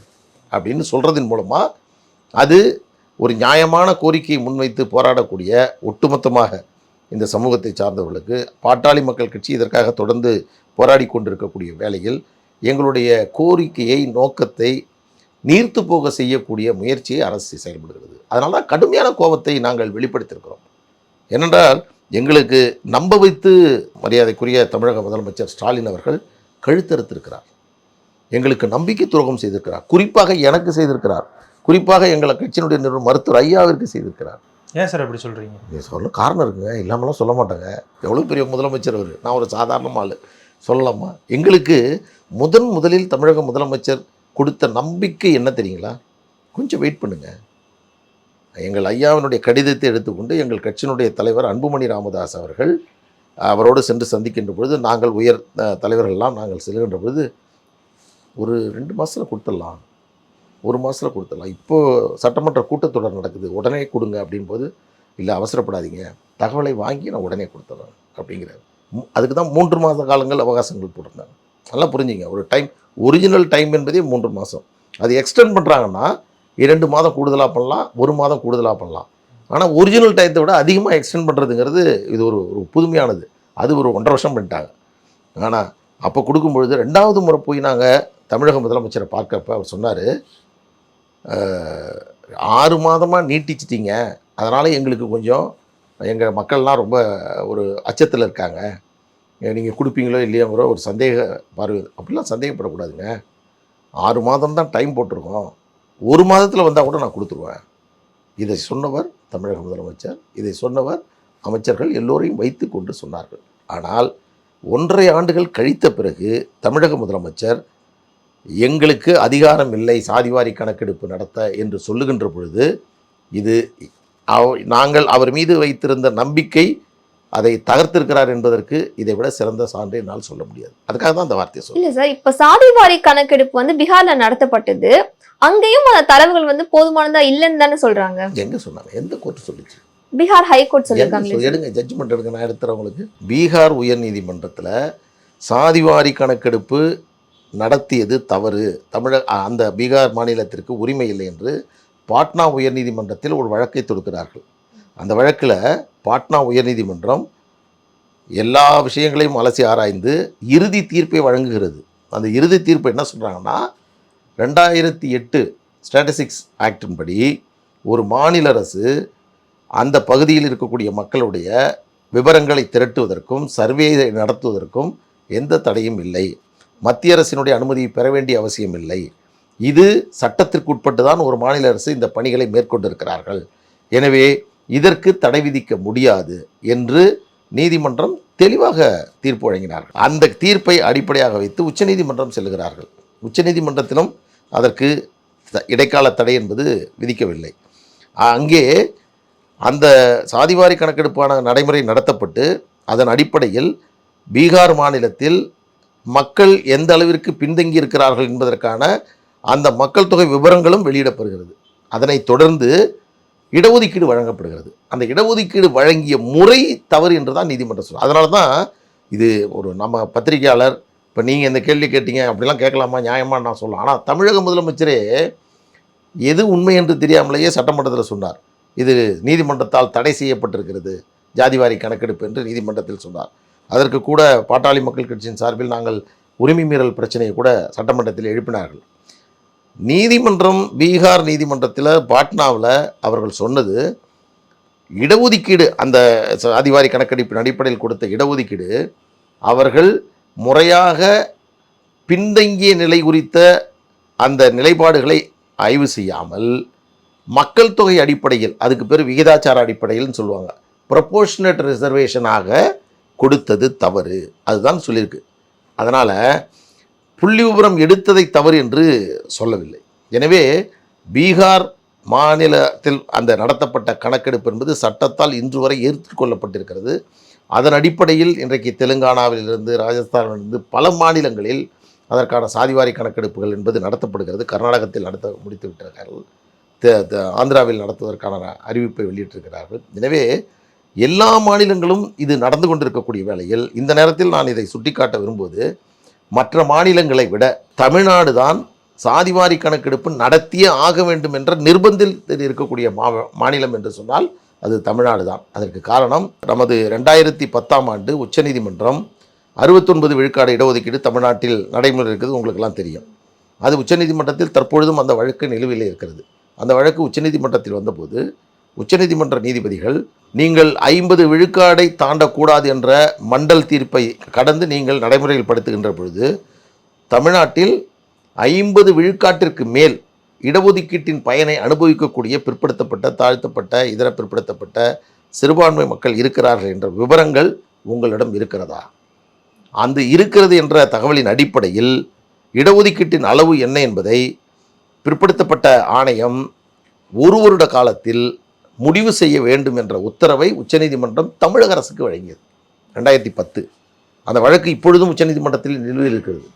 அப்படின்னு சொல்கிறதின் மூலமாக அது ஒரு நியாயமான கோரிக்கையை முன்வைத்து போராடக்கூடிய ஒட்டுமொத்தமாக இந்த சமூகத்தை சார்ந்தவர்களுக்கு பாட்டாளி மக்கள் கட்சி இதற்காக தொடர்ந்து போராடி கொண்டிருக்கக்கூடிய வேளையில் எங்களுடைய கோரிக்கையை, நோக்கத்தை நீர்த்து போக செய்யக்கூடிய முயற்சியை அரசு செயல்படுகிறது. அதனால தான் கடுமையான கோபத்தை நாங்கள் வெளிப்படுத்தியிருக்கிறோம். ஏனென்றால் எங்களுக்கு நம்ப வைத்து மரியாதைக்குரிய தமிழக முதலமைச்சர் ஸ்டாலின் அவர்கள் கழுத்தறுத்திருக்கிறார். எங்களுக்கு நம்பிக்கை துரோகம் செய்திருக்கிறார். குறிப்பாக எனக்கு செய்திருக்கிறார். குறிப்பாக எங்கள் கட்சியினுடைய நிறுவனம் மருத்துவர் ஐயாவிற்கு செய்திருக்கிறார். ஏன் சார் அப்படி சொல்கிறீங்க? சொல்ல காரணம் இருக்குங்க, இல்லாமலாம் சொல்ல மாட்டாங்க. எவ்வளோ பெரிய முதலமைச்சர் அவர், நான் ஒரு சாதாரண ஆள் சொல்லலாமா? எங்களுக்கு முதலில் தமிழக முதலமைச்சர் கொடுத்த நம்பிக்கை என்ன தெரியுங்களா? கொஞ்சம் வெயிட் பண்ணுங்க. எங்கள் ஐயாவினுடைய கடிதத்தை எடுத்துக்கொண்டு எங்கள் கட்சியினுடைய தலைவர் அன்புமணி ராமதாஸ் அவர்கள் அவரோடு சென்று சந்திக்கின்ற பொழுது, நாங்கள் உயர் தலைவர்கள்லாம் நாங்கள் செல்கின்ற பொழுது, ஒரு 2 மாதத்தில் கொடுத்துடலாம், 1 மாதத்தில் கொடுத்துடலாம், இப்போது சட்டமன்ற கூட்டத்தொடர் நடக்குது, உடனே கொடுங்க அப்படின்போது, இல்லை அவசரப்படாதீங்க, தகவலை வாங்கி நான் உடனே கொடுத்துட்றேன் அப்படிங்கிறார். அதுக்கு தான் 3 மாத காலங்கள் அவகாசங்கள் போட்டிருந்தாங்க. நல்லா புரிஞ்சுங்க, ஒரு டைம் ஒரிஜினல் டைம் என்பதே 3 மாதம். அது எக்ஸ்டெண்ட் பண்ணுறாங்கன்னா 2 மாதம் கூடுதலாக பண்ணலாம், 1 மாதம் கூடுதலாக பண்ணலாம். ஆனால் ஒரிஜினல் டயத்தை விட அதிகமாக எக்ஸ்டெண்ட் பண்ணுறதுங்கிறது இது ஒரு புதுமையானது. அது ஒரு 1.5 வருஷம் பண்ணிட்டாங்க. ஆனால் அப்போ கொடுக்கும்பொழுது 2வது முறை போய் நாங்கள் தமிழக முதலமைச்சரை பார்க்கப்ப அவர் சொன்னார், 6 மாதமாக நீட்டிச்சிட்டிங்க, அதனால் எங்களுக்கு கொஞ்சம் எங்கள் மக்கள்லாம் ரொம்ப ஒரு அச்சத்தில் இருக்காங்க, நீங்கள் கொடுப்பீங்களோ இல்லையோங்கிற ஒரு சந்தேக பார்வை. அப்படிலாம் சந்தேகப்படக்கூடாதுங்க, 6 மாதம் தான் டைம் போட்டிருக்கோம், 1 மாதத்தில் வந்தால் கூட நான் கொடுத்துருவேன். இதை சொன்னவர் தமிழக முதலமைச்சர், இதை சொன்னவர் அமைச்சர்கள் எல்லோரையும் வைத்து கொண்டு சொன்னார்கள். ஆனால் 1.5 ஆண்டுகள் கழித்த பிறகு தமிழக முதலமைச்சர் எங்களுக்கு அதிகாரம் இல்லை சாதிவாரி கணக்கெடுப்பு நடத்த என்று சொல்லுகின்ற பொழுது, இது நாங்கள் அவர் மீது வைத்திருந்த நம்பிக்கை அதை தகர்த்திருக்கிறார் என்பதற்கு இதை விட சிறந்த சான்று என்னால் சொல்ல முடியாது. அதுக்காக தான் அந்த வார்த்தையை சொல்ல. இல்ல சார், இப்ப சாதிவாரி கணக்கெடுப்பு வந்து பீகார்ல நடத்தப்பட்டது, அங்கேயும் அந்த தரவுகள் போதுமானதா இல்லைன்னு தானே சொல்றாங்க. எங்க சொன்னாங்க? எந்த கோர்ட் சொல்லிச்சு? பீகார் ஹைகோர்ட் சொல்லியிருக்காங்க. எடுங்க, ஜட்ஜ்மெண்ட் எடுங்க, நான் எடுத்துறவங்களுக்கு. பீகார் உயர்நீதிமன்றத்தில் சாதிவாரி கணக்கெடுப்பு நடத்தியது தவறு, அந்த பீகார் மாநிலத்திற்கு உரிமை இல்லை என்று பாட்னா உயர்நீதிமன்றத்தில் ஒரு வழக்கை தொடுக்கிறார்கள். அந்த வழக்கில் பாட்னா உயர்நீதிமன்றம் எல்லா விஷயங்களையும் அலசி ஆராய்ந்து இறுதி தீர்ப்பை வழங்குகிறது. அந்த இறுதி தீர்ப்பு என்ன சொல்கிறாங்கன்னா, 2008 ஸ்டாட்டிஸ்டிக்ஸ் ஆக்டின் படி ஒரு மாநில அரசு அந்த பகுதியில் இருக்கக்கூடிய மக்களுடைய விவரங்களை திரட்டுவதற்கும் சர்வேயை நடத்துவதற்கும் எந்த தடையும் இல்லை, மத்திய அரசினுடைய அனுமதியை பெற வேண்டிய அவசியம் இல்லை, இது சட்டத்திற்குட்பட்டு தான் ஒரு மாநில அரசு இந்த பணிகளை மேற்கொண்டிருக்கிறார்கள், எனவே இதற்கு தடை விதிக்க முடியாது என்று நீதிமன்றம் தெளிவாக தீர்ப்பு வழங்கினார்கள். அந்த தீர்ப்பை அடிப்படையாக வைத்து உச்சநீதிமன்றம் செல்கிறார்கள். உச்சநீதிமன்றத்திலும் அதற்கு இடைக்கால தடை என்பது விதிக்கவில்லை. அங்கே அந்த சாதிவாரி கணக்கெடுப்பான நடைமுறை நடத்தப்பட்டு அதன் அடிப்படையில் பீகார் மாநிலத்தில் மக்கள் எந்த அளவிற்கு பின்தங்கி இருக்கிறார்கள் என்பதற்கான அந்த மக்கள் தொகை விவரங்களும் வெளியிடப்படுகிறது. அதனைத் தொடர்ந்து இடஒதுக்கீடு வழங்கப்படுகிறது. அந்த இடஒதுக்கீடு வழங்கிய முறை தவறு என்று தான் நீதிமன்றம் சொல்லும். அதனால தான் இது ஒரு நம்ம பத்திரிகையாளர், இப்போ நீங்கள் இந்த கேள்வி கேட்டீங்க, அப்படிலாம் கேட்கலாமா, நியாயமாக நான் சொல்லலாம். ஆனால் தமிழக முதலமைச்சரே எது உண்மை என்று தெரியாமலேயே சட்டமன்றத்தில் சொன்னார், இது நீதிமன்றத்தால் தடை செய்யப்பட்டிருக்கிறது ஜாதிவாரி கணக்கெடுப்பு என்று நீதிமன்றத்தில் சொன்னார். அதற்கு கூட பாட்டாளி மக்கள் கட்சியின் சார்பில் நாங்கள் உரிமை மீறல் பிரச்சனையை கூட சட்டமன்றத்தில் எழுப்பினார்கள். நீதிமன்றம், பீகார் நீதிமன்றத்தில் பாட்னாவில் அவர்கள் சொன்னது, இடஒதுக்கீடு அந்த சாதிவாரி கணக்கெடுப்பின் அடிப்படையில் கொடுத்த இடஒதுக்கீடு அவர்கள் முறையாக பின்தங்கிய நிலை குறித்த அந்த நிலைப்பாடுகளை ஆய்வு செய்யாமல் மக்கள் தொகை அடிப்படையில், அதுக்கு பேர் விகிதாச்சார அடிப்படையில்னு சொல்லுவாங்க, ப்ரொபோர்ஷனேட் ரிசர்வேஷனாக கொடுத்தது தவறு, அதுதான் சொல்லியிருக்கு. அதனால் புள்ளி விவரம் எடுத்ததை தவறு என்று சொல்லவில்லை. எனவே பீகார் மாநிலத்தில் அந்த நடத்தப்பட்ட கணக்கெடுப்பு என்பது சட்டத்தால் இன்று வரை ஏற்றுக்கொள்ளப்பட்டிருக்கிறது. அதன் அடிப்படையில் இன்றைக்கு தெலுங்கானாவிலிருந்து, ராஜஸ்தானிலிருந்து பல மாநிலங்களில் அதற்கான சாதிவாரி கணக்கெடுப்புகள் என்பது நடத்தப்படுகிறது. கர்நாடகத்தில் நடத்த முடித்து விட்டிருக்கிறார்கள், ஆந்திராவில் நடத்துவதற்கான அறிவிப்பை வெளியிட்டிருக்கிறார்கள். எனவே எல்லா மாநிலங்களும் இது நடந்து கொண்டிருக்கக்கூடிய வேளையில் இந்த நேரத்தில் நான் இதை சுட்டிக்காட்ட விரும்புவது, மற்ற மாநிலங்களை விட தமிழ்நாடு தான் சாதிவாரி கணக்கெடுப்பு நடத்தியே ஆக வேண்டும் என்ற நிர்பந்தத்தில் இருக்கக்கூடிய மாநிலம் என்று சொன்னால் அது தமிழ்நாடு தான். அதற்கு காரணம், நமது 2010ஆம் ஆண்டு உச்சநீதிமன்றம் 69 விழுக்காடு இடஒதுக்கீடு தமிழ்நாட்டில் நடைமுறை இருக்கிறது, உங்களுக்கெல்லாம் தெரியும். அது உச்சநீதிமன்றத்தில் தற்பொழுதும் அந்த வழக்கு நிலுவையில் இருக்கிறது. அந்த வழக்கு உச்சநீதிமன்றத்தில் வந்தபோது உச்சநீதிமன்ற நீதிபதிகள், நீங்கள் 50 விழுக்காடை தாண்டக்கூடாது என்ற மண்டல் தீர்ப்பை கடந்து நீங்கள் நடைமுறையில் படுத்துகின்ற பொழுது தமிழ்நாட்டில் 50 விழுக்காட்டிற்கு மேல் இடஒதுக்கீட்டின் பயனை அனுபவிக்கக்கூடிய பிற்படுத்தப்பட்ட, தாழ்த்தப்பட்ட, இதர பிற்படுத்தப்பட்ட சிறுபான்மை மக்கள் இருக்கிறார்கள் என்ற விவரங்கள் உங்களிடம் இருக்கிறதா? அந்த இருக்கிறது என்ற தகவலின் அடிப்படையில் இடஒதுக்கீட்டின் அளவு என்ன என்பதை பிற்படுத்தப்பட்ட ஆணையம் ஒரு வருட காலத்தில் முடிவு செய்ய வேண்டும் என்ற உத்தரவை உச்சநீதிமன்றம் தமிழக அரசுக்கு வழங்கியது 2010. அந்த வழக்கு இப்பொழுதும் உச்சநீதிமன்றத்தில் நிலுவையில் இருக்கிறது.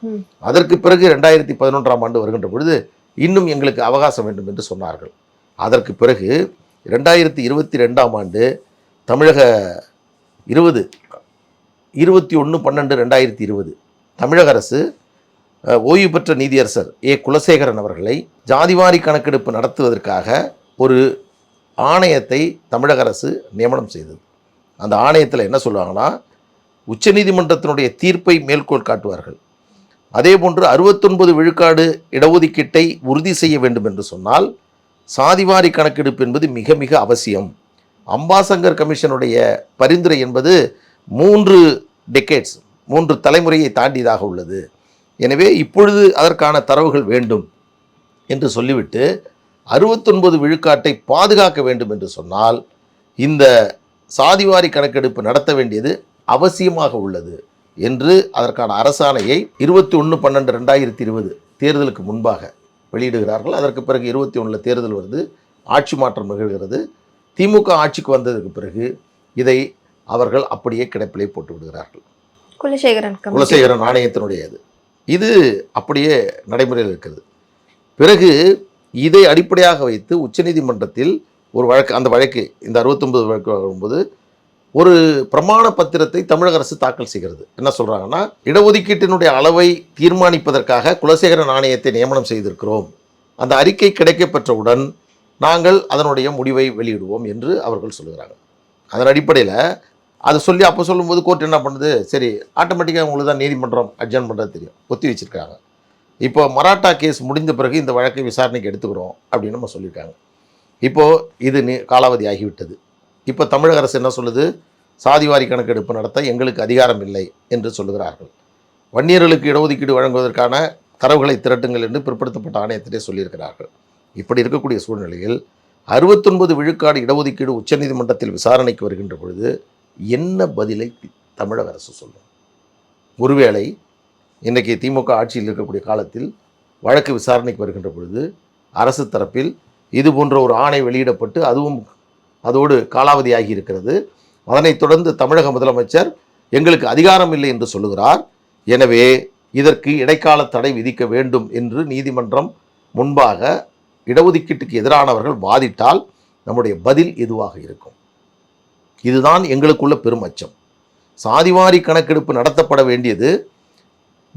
அதற்கு பிறகு 2011ஆம் ஆண்டு வருகின்ற பொழுது இன்னும் எங்களுக்கு அவகாசம் வேண்டும் என்று சொன்னார்கள். அதற்கு பிறகு 2022ஆம் ஆண்டு தமிழக 21/12/2020 தமிழக அரசு ஓய்வு பெற்ற நீதியரசர் குலசேகரன் அவர்களை ஜாதிவாரி கணக்கெடுப்பு நடத்துவதற்காக ஒரு ஆணையத்தை தமிழக அரசு நியமனம் செய்தது. அந்த ஆணையத்தில் என்ன சொல்லுவாங்கன்னா, உச்சநீதிமன்றத்தினுடைய தீர்ப்பை மேற்கோள் காட்டுவார்கள். அதே போன்று 69 விழுக்காடு இடஒதுக்கீட்டை உறுதி செய்ய வேண்டும் என்று சொன்னால் சாதிவாரி கணக்கெடுப்பு என்பது மிக மிக அவசியம். அம்பாசங்கர் கமிஷனுடைய பரிந்துரை என்பது 3 டெக்கேட்ஸ் 3 தலைமுறையை தாண்டியதாக உள்ளது. எனவே இப்பொழுது அதற்கான தரவுகள் வேண்டும் என்று சொல்லிவிட்டு 69 விழுக்காட்டை பாதுகாக்க வேண்டும் என்று சொன்னால் இந்த சாதிவாரி கணக்கெடுப்பு நடத்த வேண்டியது அவசியமாக உள்ளது என்று அதற்கான அரசாணையை 21/12/2020 தேர்தலுக்கு முன்பாக வெளியிடுகிறார்கள். அதற்கு பிறகு 21 தேர்தல் வருது, ஆட்சி மாற்றம் நிகழ்கிறது. திமுக ஆட்சிக்கு வந்ததுக்கு பிறகு இதை அவர்கள் அப்படியே கிடப்பிலே போட்டு விடுகிறார்கள். குலசேகரன் ஆணையத்தினுடைய இது அப்படியே நடைமுறையில் இருக்கிறது. பிறகு இதை அடிப்படையாக வைத்து உச்சநீதிமன்றத்தில் ஒரு வழக்கு, அந்த வழக்கு இந்த 69 வழக்கு வரும்போது ஒரு பிரமாண பத்திரத்தை தமிழக அரசு தாக்கல் செய்கிறது. என்ன சொல்கிறாங்கன்னா, இடஒதுக்கீட்டினுடைய அளவை தீர்மானிப்பதற்காக குலசேகரன் ஆணையத்தை நியமனம் செய்திருக்கிறோம். அந்த அறிக்கை கிடைக்கப்பெற்றவுடன் நாங்கள் அதனுடைய முடிவை வெளியிடுவோம் என்று அவர்கள் சொல்லுகிறாங்க. அதன் அடிப்படையில் அதை சொல்லி அப்போ சொல்லும்போது கோர்ட் என்ன பண்ணுது, சரி ஆட்டோமேட்டிக்காக உங்களுக்கு தான் நீதிமன்றம் அட்ஜர்ன் பண்ணுறது தெரியும், ஒத்தி வச்சுருக்காங்க. இப்போ மராட்டா கேஸ் முடிந்த பிறகு இந்த வழக்கை விசாரணைக்கு எடுத்துக்கிறோம் அப்படின்னு நம்ம சொல்லியிருக்காங்க. இப்போது இது காலாவதி ஆகிவிட்டது. இப்போ தமிழக அரசு என்ன சொல்லுது, சாதிவாரி கணக்கெடுப்பு நடத்த எங்களுக்கு அதிகாரம் இல்லை என்று சொல்லுகிறார்கள். வன்னியர்களுக்கு இடஒதுக்கீடு வழங்குவதற்கான தரவுகளை திரட்டுங்கள் என்று பிற்படுத்தப்பட்ட ஆணையத்திலே சொல்லியிருக்கிறார்கள். இப்படி இருக்கக்கூடிய சூழ்நிலையில் 69 விழுக்காடு இடஒதுக்கீடு உச்சநீதிமன்றத்தில் விசாரணைக்கு வருகின்ற பொழுது என்ன பதிலை தமிழக அரசு சொல்லும்? ஒருவேளை இன்றைக்கி திமுக ஆட்சியில் இருக்கக்கூடிய காலத்தில் வழக்கு விசாரணைக்கு வருகின்ற பொழுது அரசு தரப்பில் இது போன்ற ஒரு ஆணை வெளியிடப்பட்டு அதுவும் அதோடு காலாவதியாகி இருக்கிறது. அதனைத் தொடர்ந்து தமிழக முதலமைச்சர் எங்களுக்கு அதிகாரம் இல்லை என்று சொல்லுகிறார். எனவே இதற்கு இடைக்கால தடை விதிக்க வேண்டும் என்று நீதிமன்றம் முன்பாக இடஒதுக்கீட்டுக்கு எதிரானவர்கள் வாதிட்டால் நம்முடைய பதில் எதுவாக இருக்கும்? இதுதான் எங்களுக்குள்ள பெரும் அச்சம். சாதிவாரி கணக்கெடுப்பு நடத்தப்பட வேண்டியது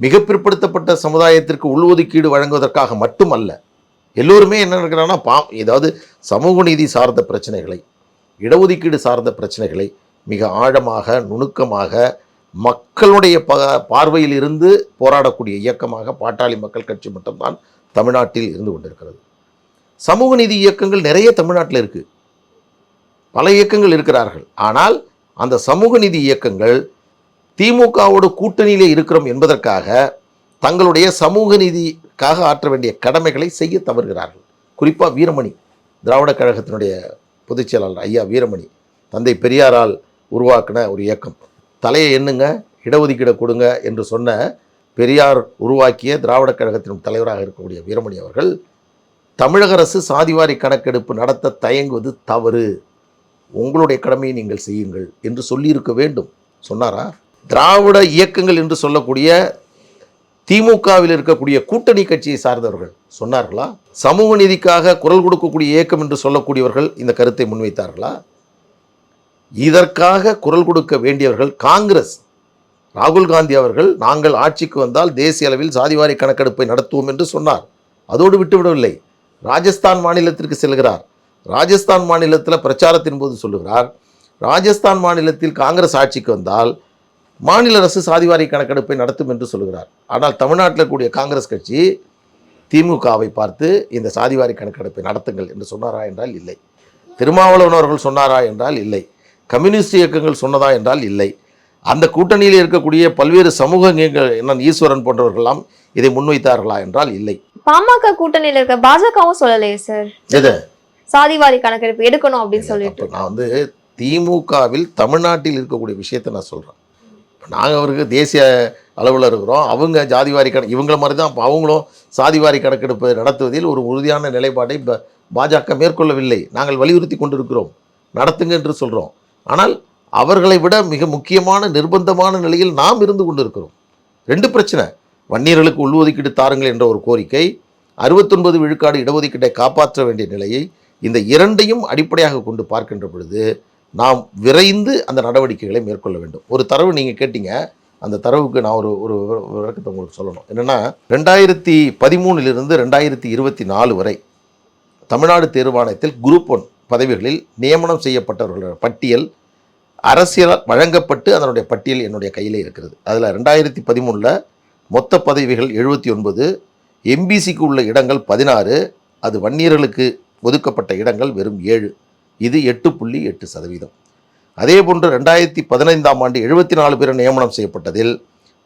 மிக பிற்படுத்தப்பட்ட சமுதாயத்திற்கு உள்ஒதுக்கீடு வழங்குவதற்காக மட்டுமல்ல. எல்லோருமே என்ன நினைக்கிறாங்கன்னா, ஏதாவது சமூக நீதி சார்ந்த பிரச்சனைகளை, இடஒதுக்கீடு சார்ந்த பிரச்சனைகளை மிக ஆழமாக நுணுக்கமாக மக்களுடைய பார்வையில் இருந்து போராடக்கூடிய இயக்கமாக பாட்டாளி மக்கள் கட்சி மட்டும்தான் தமிழ்நாட்டில் இருந்து கொண்டிருக்கிறது. சமூக நீதி இயக்கங்கள் நிறைய தமிழ்நாட்டில் இருக்குது, பல இயக்கங்கள் இருக்கிறார்கள். ஆனால் அந்த சமூக நீதி இயக்கங்கள் திமுகவோடு கூட்டணியிலே இருக்கிறோம் என்பதற்காக தங்களுடைய சமூக நீதிக்காக ஆற்ற வேண்டிய கடமைகளை செய்ய தவறுகிறார்கள். குறிப்பாக வீரமணி, திராவிட கழகத்தினுடைய பொதுச் செயலாளர் ஐயா வீரமணி, தந்தை பெரியாரால் உருவாக்கின ஒரு இயக்கம். தலையை எண்ணுங்க, இடஒதுக்கீடை கொடுங்க என்று சொன்ன பெரியார் உருவாக்கிய திராவிட கழகத்தின் தலைவராக இருக்கக்கூடிய வீரமணி அவர்கள் தமிழக அரசு சாதிவாரி கணக்கெடுப்பு நடத்த தயங்குவது தவறு, உங்களுடைய கடமையை நீங்கள் செய்யுங்கள் என்று சொல்லியிருக்க வேண்டும். சொன்னாரா? திராவிட இயக்கங்கள் என்று சொல்லக்கூடிய திமுகவில் இருக்கக்கூடிய கூட்டணி கட்சியை சார்ந்தவர்கள் சொன்னார்களா? சமூக நீதிக்காக குரல் கொடுக்கக்கூடிய இயக்கம் என்று சொல்லக்கூடியவர்கள் இந்த கருத்தை முன்வைத்தார்களா? இதற்காக குரல் கொடுக்க வேண்டியவர்கள் காங்கிரஸ். ராகுல் காந்தி அவர்கள் நாங்கள் ஆட்சிக்கு வந்தால் தேசிய அளவில் சாதிவாரி கணக்கெடுப்பை நடத்துவோம் என்று சொன்னார். அதோடு விட்டுவிடவில்லை, ராஜஸ்தான் மாநிலத்திற்கு செல்கிறார். ராஜஸ்தான் மாநிலத்தில் பிரச்சாரத்தின் போது சொல்லுகிறார், ராஜஸ்தான் மாநிலத்தில் காங்கிரஸ் ஆட்சிக்கு வந்தால் மாநில அரசு சாதிவாரி கணக்கெடுப்பை நடத்தும் என்று சொல்கிறார். ஆனால் தமிழ்நாட்டில் இருக்கக்கூடிய காங்கிரஸ் கட்சி திமுகவை பார்த்து இந்த சாதிவாரி கணக்கெடுப்பை நடத்துங்கள் என்று சொன்னாரா என்றால் இல்லை. திருமாவளவன் அவர்கள் சொன்னாரா என்றால் இல்லை. கம்யூனிஸ்ட் இயக்கங்கள் சொன்னதா என்றால் இல்லை. அந்த கூட்டணியில் இருக்கக்கூடிய பல்வேறு சமூக இயக்கங்கள் ஈஸ்வரன் போன்றவர்களெல்லாம் இதை முன்வைத்தார்களா என்றால் இல்லை. பாமக கூட்டணியில் இருக்க பாஜகவும் சொல்லலையே சார், எது சாதிவாரி கணக்கெடுப்பு எடுக்கணும் அப்படின்னு சொல்லிட்டு. நான் திமுகவில் தமிழ்நாட்டில் இருக்கக்கூடிய விஷயத்தை நான் சொல்கிறேன். நாங்கள் அவருக்கு தேசிய அளவில் இருக்கிறோம், அவங்க ஜாதிவாரி இவங்கள மாதிரி தான் அவங்களும் சாதிவாரி கணக்கெடுப்பு நடத்துவதில் ஒரு உறுதியான நிலைப்பாட்டை பாஜக மேற்கொள்ளவில்லை. நாங்கள் வலியுறுத்தி கொண்டிருக்கிறோம், நடத்துங்க என்று சொல்கிறோம். ஆனால் அவர்களை விட மிக முக்கியமான நிர்பந்தமான நிலையில் நாம் இருந்து கொண்டிருக்கிறோம். 2 பிரச்சனை, வன்னியர்களுக்கு உள்ஒதுக்கீடு தாருங்கள் என்ற ஒரு கோரிக்கை, 69 விழுக்காடு இடஒதுக்கீட்டை காப்பாற்ற வேண்டிய நிலையை, இந்த 2ஐயும் அடிப்படையாக கொண்டு பார்க்கின்ற பொழுது நாம் விரைந்து அந்த நடவடிக்கைகளை மேற்கொள்ள வேண்டும். ஒரு தரவு நீங்கள் கேட்டீங்க, அந்த தரவுக்கு நான் ஒரு விளக்கத்தை உங்களுக்கு சொல்லணும். என்னென்னா 2013 2024 வரை தமிழ்நாடு தேர்வாணையத்தில் குரூப் 1 பதவிகளில் நியமனம் செய்யப்பட்டவர்களோட பட்டியல் அரசியல் வழங்கப்பட்டு அதனுடைய பட்டியல் என்னுடைய கையில் இருக்கிறது. அதில் 2013 மொத்த பதவிகள் 79, எம்பிசிக்கு உள்ள இடங்கள் 16, அது வன்னியர்களுக்கு ஒதுக்கப்பட்ட இடங்கள் வெறும் 7, இது 8.8%. அதே போன்று 2015ஆம் ஆண்டு 74 பேர் நியமனம் செய்யப்பட்டதில்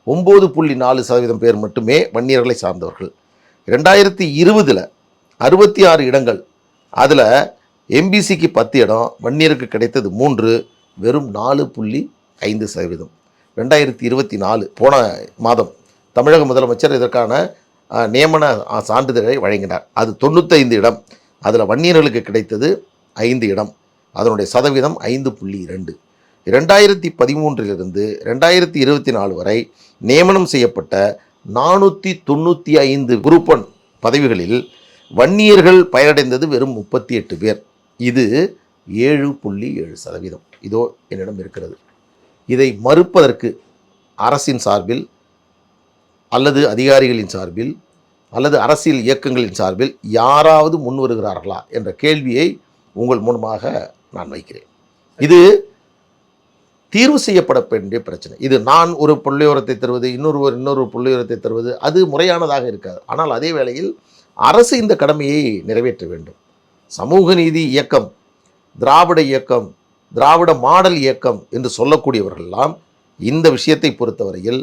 9.4% பேர் மட்டுமே வன்னியர்களை சார்ந்தவர்கள். 2020 66 இடங்கள், அதில் எம்பிசிக்கு 10 இடம், வன்னியருக்கு கிடைத்தது 3, வெறும் 4.5%. 2024 போன மாதம் தமிழக முதலமைச்சர் இதற்கான நியமன சான்றிதழை வழங்கினார். அது 95 இடம், அதில் வன்னியர்களுக்கு கிடைத்தது 5 இடம், அதனுடைய சதவீதம் 5.2. 2013 2024 வரை நியமனம் செய்யப்பட்ட 495 குரூப் 1 பதவிகளில் வன்னியர்கள் பயனடைந்தது வெறும் 38 பேர், இது 7.7%. இதோ என்னிடம் இருக்கிறது. இதை மறுப்பதற்கு அரசின் சார்பில் அல்லது அதிகாரிகளின் சார்பில் அல்லது அரசியல் இயக்கங்களின் சார்பில் யாராவது முன் வருகிறார்களா என்ற கேள்வியை உங்கள் மூலமாக நான் வைக்கிறேன். இது தீர்வு செய்யப்பட வேண்டிய பிரச்சனை. இது நான் ஒரு புள்ளிவிவரத்தை தருவது, இன்னொரு புள்ளிவிவரத்தை தருவது, அது முறையானதாக இருக்காது. ஆனால் அதே வேளையில் அரசு இந்த கடமையை நிறைவேற்ற வேண்டும். சமூக நீதி இயக்கம், திராவிட இயக்கம், திராவிட மாடல் இயக்கம் என்று சொல்லக்கூடியவர்களெல்லாம் இந்த விஷயத்தை பொறுத்தவரையில்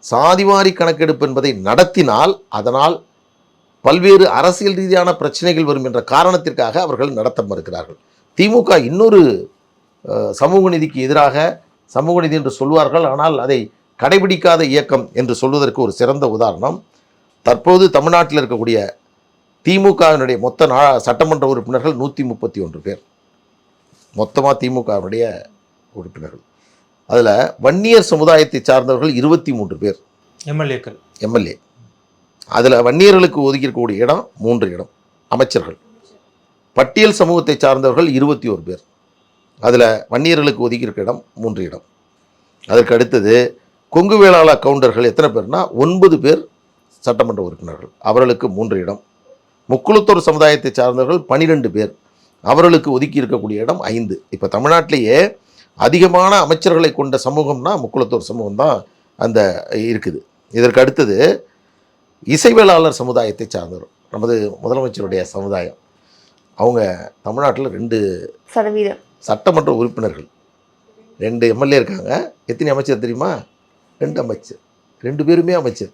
சாதிவாரி கணக்கெடுப்பு என்பதை நடத்தினால் அதனால் பல்வேறு அரசியல் ரீதியான பிரச்சனைகள் வரும் என்ற காரணத்திற்காக அவர்கள் நடத்த மறுக்கிறார்கள். திமுக இன்னொரு சமூக நீதிக்கு எதிராக சமூக நீதி என்று சொல்வார்கள், ஆனால் அதை கடைபிடிக்காத இயக்கம் என்று சொல்வதற்கு ஒரு சிறந்த உதாரணம், தற்போது தமிழ்நாட்டில் இருக்கக்கூடிய திமுகவினுடைய மொத்த சட்டமன்ற உறுப்பினர்கள் 131 பேர், மொத்தமாக திமுகவினுடைய உறுப்பினர்கள். அதில் வன்னியர் சமுதாயத்தை சார்ந்தவர்கள் 23 பேர் எம்எல்ஏ. அதில் வன்னியர்களுக்கு ஒதுக்கியிருக்கக்கூடிய இடம் 3 இடம் அமைச்சர்கள். பட்டியல் சமூகத்தை சார்ந்தவர்கள் 21 பேர், அதில் வன்னியர்களுக்கு ஒதுக்கியிருக்க இடம் 3 இடம். அதற்கு அடுத்தது கொங்கு வேளாள கவுண்டர்கள் எத்தனை பேர்னா 9 பேர் சட்டமன்ற உறுப்பினர்கள், அவர்களுக்கு 3 இடம். முக்குளத்தூர் சமுதாயத்தை சார்ந்தவர்கள் 12 பேர், அவர்களுக்கு ஒதுக்கி இருக்கக்கூடிய இடம் 5. இப்போ தமிழ்நாட்டிலேயே அதிகமான அமைச்சர்களை கொண்ட சமூகம்னா முக்குளத்தூர் சமூகம் தான் அந்த இருக்குது. இதற்கு அடுத்தது இசைவேளாளர் சமுதாயத்தை சார்ந்தவர், நமது முதலமைச்சருடைய சமுதாயம். அவங்க தமிழ்நாட்டில் 2% சட்டமன்ற உறுப்பினர்கள், 2 எம்எல்ஏ இருக்காங்க. எத்தனை அமைச்சர் தெரியுமா? 2 அமைச்சர், 2 பேருமே அமைச்சர்.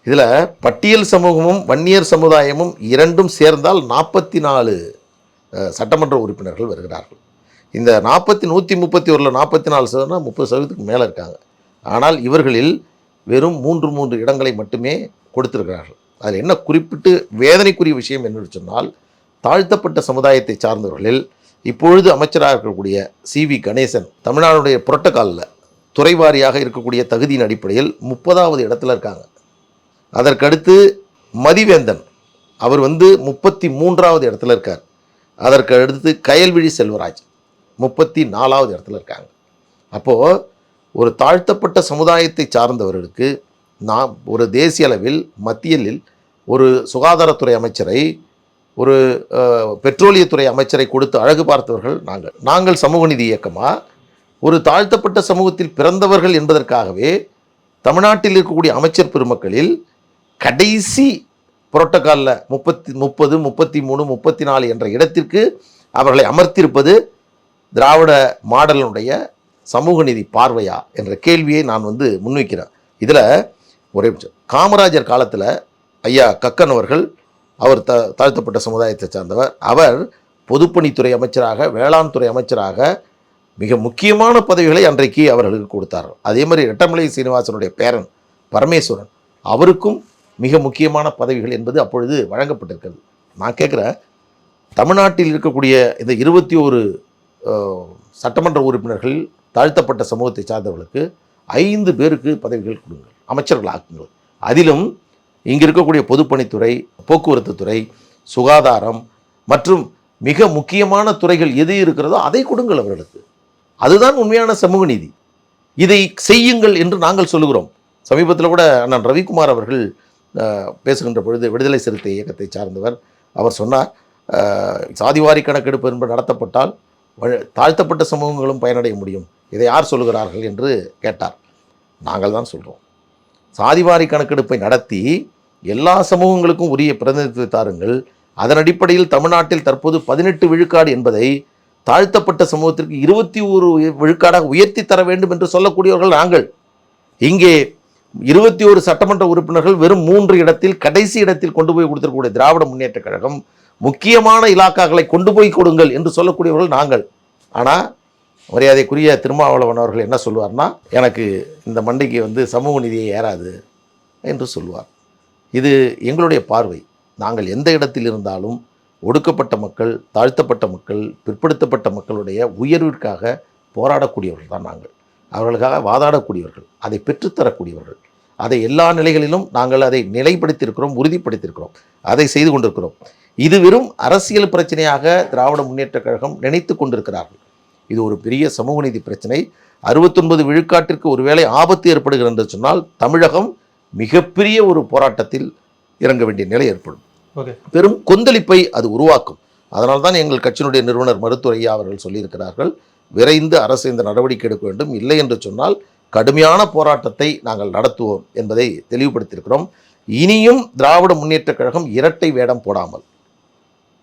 இதில் பட்டியல் சமூகமும் வன்னியர் சமுதாயமும் இரண்டும் சேர்ந்தால் 44 சட்டமன்ற உறுப்பினர்கள் வருகிறார்கள். இந்த 131 44% 30%க்கு மேலே இருக்காங்க. ஆனால் இவர்களில் வெறும் 3 இடங்களை மட்டுமே கொடுத்திருக்கிறார்கள். அதில் என்ன குறிப்பிட்டு வேதனைக்குரிய விஷயம் என்று சொன்னால், தாழ்த்தப்பட்ட சமுதாயத்தை சார்ந்தவர்களில் இப்பொழுது அமைச்சராக இருக்கக்கூடிய CV கணேசன் தமிழ்நாடுடைய புரோட்டோகாலில் துறைவாரியாக இருக்கக்கூடிய தகுதியின் அடிப்படையில் 30வது இடத்துல இருக்காங்க. அதற்கடுத்து மதிவேந்தன் அவர் 33வது இடத்துல இருக்கார். அதற்கு அடுத்து கயல்விழி செல்வராஜ் 34வது இடத்துல இருக்காங்க. அப்போது ஒரு தாழ்த்தப்பட்ட சமுதாயத்தை சார்ந்தவர்களுக்கு நாம் ஒரு தேசிய அளவில் மத்தியில் ஒரு சுகாதாரத்துறை அமைச்சரை, ஒரு பெட்ரோலியத்துறை அமைச்சரை கொடுத்து அழகு பார்த்தவர்கள் நாங்கள் சமூக நீதி இயக்கமாக ஒரு தாழ்த்தப்பட்ட சமூகத்தில் பிறந்தவர்கள் என்பதற்காகவே தமிழ்நாட்டில் இருக்கக்கூடிய அமைச்சர் பெருமக்களில் கடைசி புரோட்டோகாலில் 30, 33, 34 என்ற இடத்திற்கு அவர்களை அமர்த்தியிருப்பது திராவிட மாடலினுடைய சமூக நீதி பார்வையா என்ற கேள்வியை நான் முன்வைக்கிறேன். இதில் ஒரே காமராஜர் காலத்தில் ஐயா கக்கன் அவர்கள், அவர் தாழ்த்தப்பட்ட சமுதாயத்தை சார்ந்தவர், அவர் பொதுப்பணித்துறை அமைச்சராக, வேளாண் துறை அமைச்சராக மிக முக்கியமான பதவிகளை அன்றைக்கு அவர்களுக்கு கொடுத்தார். அதே மாதிரி ரெட்டமலை சீனிவாசனுடைய பேரன் பரமேஸ்வரன், அவருக்கும் மிக முக்கியமான பதவிகள் என்பது அப்பொழுது வழங்கப்பட்டிருக்கிறது. நான் கேட்குறேன், தமிழ்நாட்டில் இருக்கக்கூடிய இந்த 21 சட்டமன்ற உறுப்பினர்கள் தாழ்த்தப்பட்ட சமூகத்தை சார்ந்தவர்களுக்கு 5 பேருக்கு பதவிகள் கொடுங்கள், அமைச்சர்கள் ஆக்குங்கள். அதிலும் இங்கே இருக்கக்கூடிய பொதுப்பணித்துறை, போக்குவரத்து துறை, சுகாதாரம் மற்றும் மிக முக்கியமான துறைகள் எது இருக்கிறதோ அதை கொடுங்கள் அவர்களுக்கு. அதுதான் உண்மையான சமூக நீதி. இதை செய்யுங்கள் என்று நாங்கள் சொல்லுகிறோம். சமீபத்தில் கூட அண்ணன் ரவிக்குமார் அவர்கள் பேசுகின்ற பொழுது, விடுதலை சிறுத்தை இயக்கத்தை சார்ந்தவர், அவர் சொன்னார், சாதிவாரி கணக்கெடுப்பு என்பது நடத்தப்பட்டால் தாழ்த்தப்பட்ட சமூகங்களும் பயனடைய முடியும், இதை யார் சொல்லுகிறார்கள் என்று கேட்டார். நாங்கள் தான் சொல்கிறோம், சாதிவாரி கணக்கெடுப்பை நடத்தி எல்லா சமூகங்களுக்கும் உரிய பிரதிநிதித்துவத்தை தாருங்கள். அதன் அடிப்படையில் தமிழ்நாட்டில் தற்போது 18 விழுக்காடு என்பதை தாழ்த்தப்பட்ட சமூகத்திற்கு 21 விழுக்காடாக உயர்த்தி தர வேண்டும் என்று சொல்லக்கூடியவர்கள் நாங்கள். இங்கே 21 சட்டமன்ற உறுப்பினர்கள் வெறும் 3 இடத்தில், கடைசி இடத்தில் கொண்டு போய் கொடுத்திருக்கக்கூடிய திராவிட முன்னேற்ற கழகம் முக்கியமான இலாக்காக்களை கொண்டு போய் கொடுங்கள் என்று சொல்லக்கூடியவர்கள் நாங்கள். ஆனால் மரியாதைக்குரிய திருமாவளவன் அவர்கள் என்ன சொல்லுவார்னா, எனக்கு இந்த மண்டைக்கு சமூக நீதியை ஏறாது என்று சொல்லுவார். இது எங்களுடைய பார்வை. நாங்கள் எந்த இடத்தில் இருந்தாலும் ஒடுக்கப்பட்ட மக்கள், தாழ்த்தப்பட்ட மக்கள், பிற்படுத்தப்பட்ட மக்களுடைய உயர்விற்காக போராடக்கூடியவர்கள் தான் நாங்கள். அவர்களுக்காக வாதாடக்கூடியவர்கள், அதை பெற்றுத்தரக்கூடியவர்கள். அதை எல்லா நிலைகளிலும் நாங்கள் அதை நிலைப்படுத்தியிருக்கிறோம், உறுதிப்படுத்தியிருக்கிறோம், அதை செய்து கொண்டிருக்கிறோம். இது வெறும் அரசியல் பிரச்சனையாக திராவிட முன்னேற்ற கழகம் நினைத்து கொண்டிருக்கிறார்கள். இது ஒரு பெரிய சமூக நீதி பிரச்சனை. 69 விழுக்காட்டிற்கு ஒருவேளை ஆபத்து ஏற்படுகிறது என்று சொன்னால் தமிழகம் மிகப்பெரிய ஒரு போராட்டத்தில் இறங்க வேண்டிய நிலை ஏற்படும். பெரும் கொந்தளிப்பை அது உருவாக்கும். அதனால்தான் எங்கள் கட்சியினுடைய நிறுவனர் மருத்துவர் ஐயா அவர்கள் சொல்லியிருக்கிறார்கள், விரைந்து அரசு இந்த நடவடிக்கை எடுக்க வேண்டும், இல்லை என்று சொன்னால் கடுமையான போராட்டத்தை நாங்கள் நடத்துவோம் என்பதை தெளிவுபடுத்தியிருக்கிறோம். இனியும் திராவிட முன்னேற்ற கழகம் இரட்டை வேடம் போடாமல்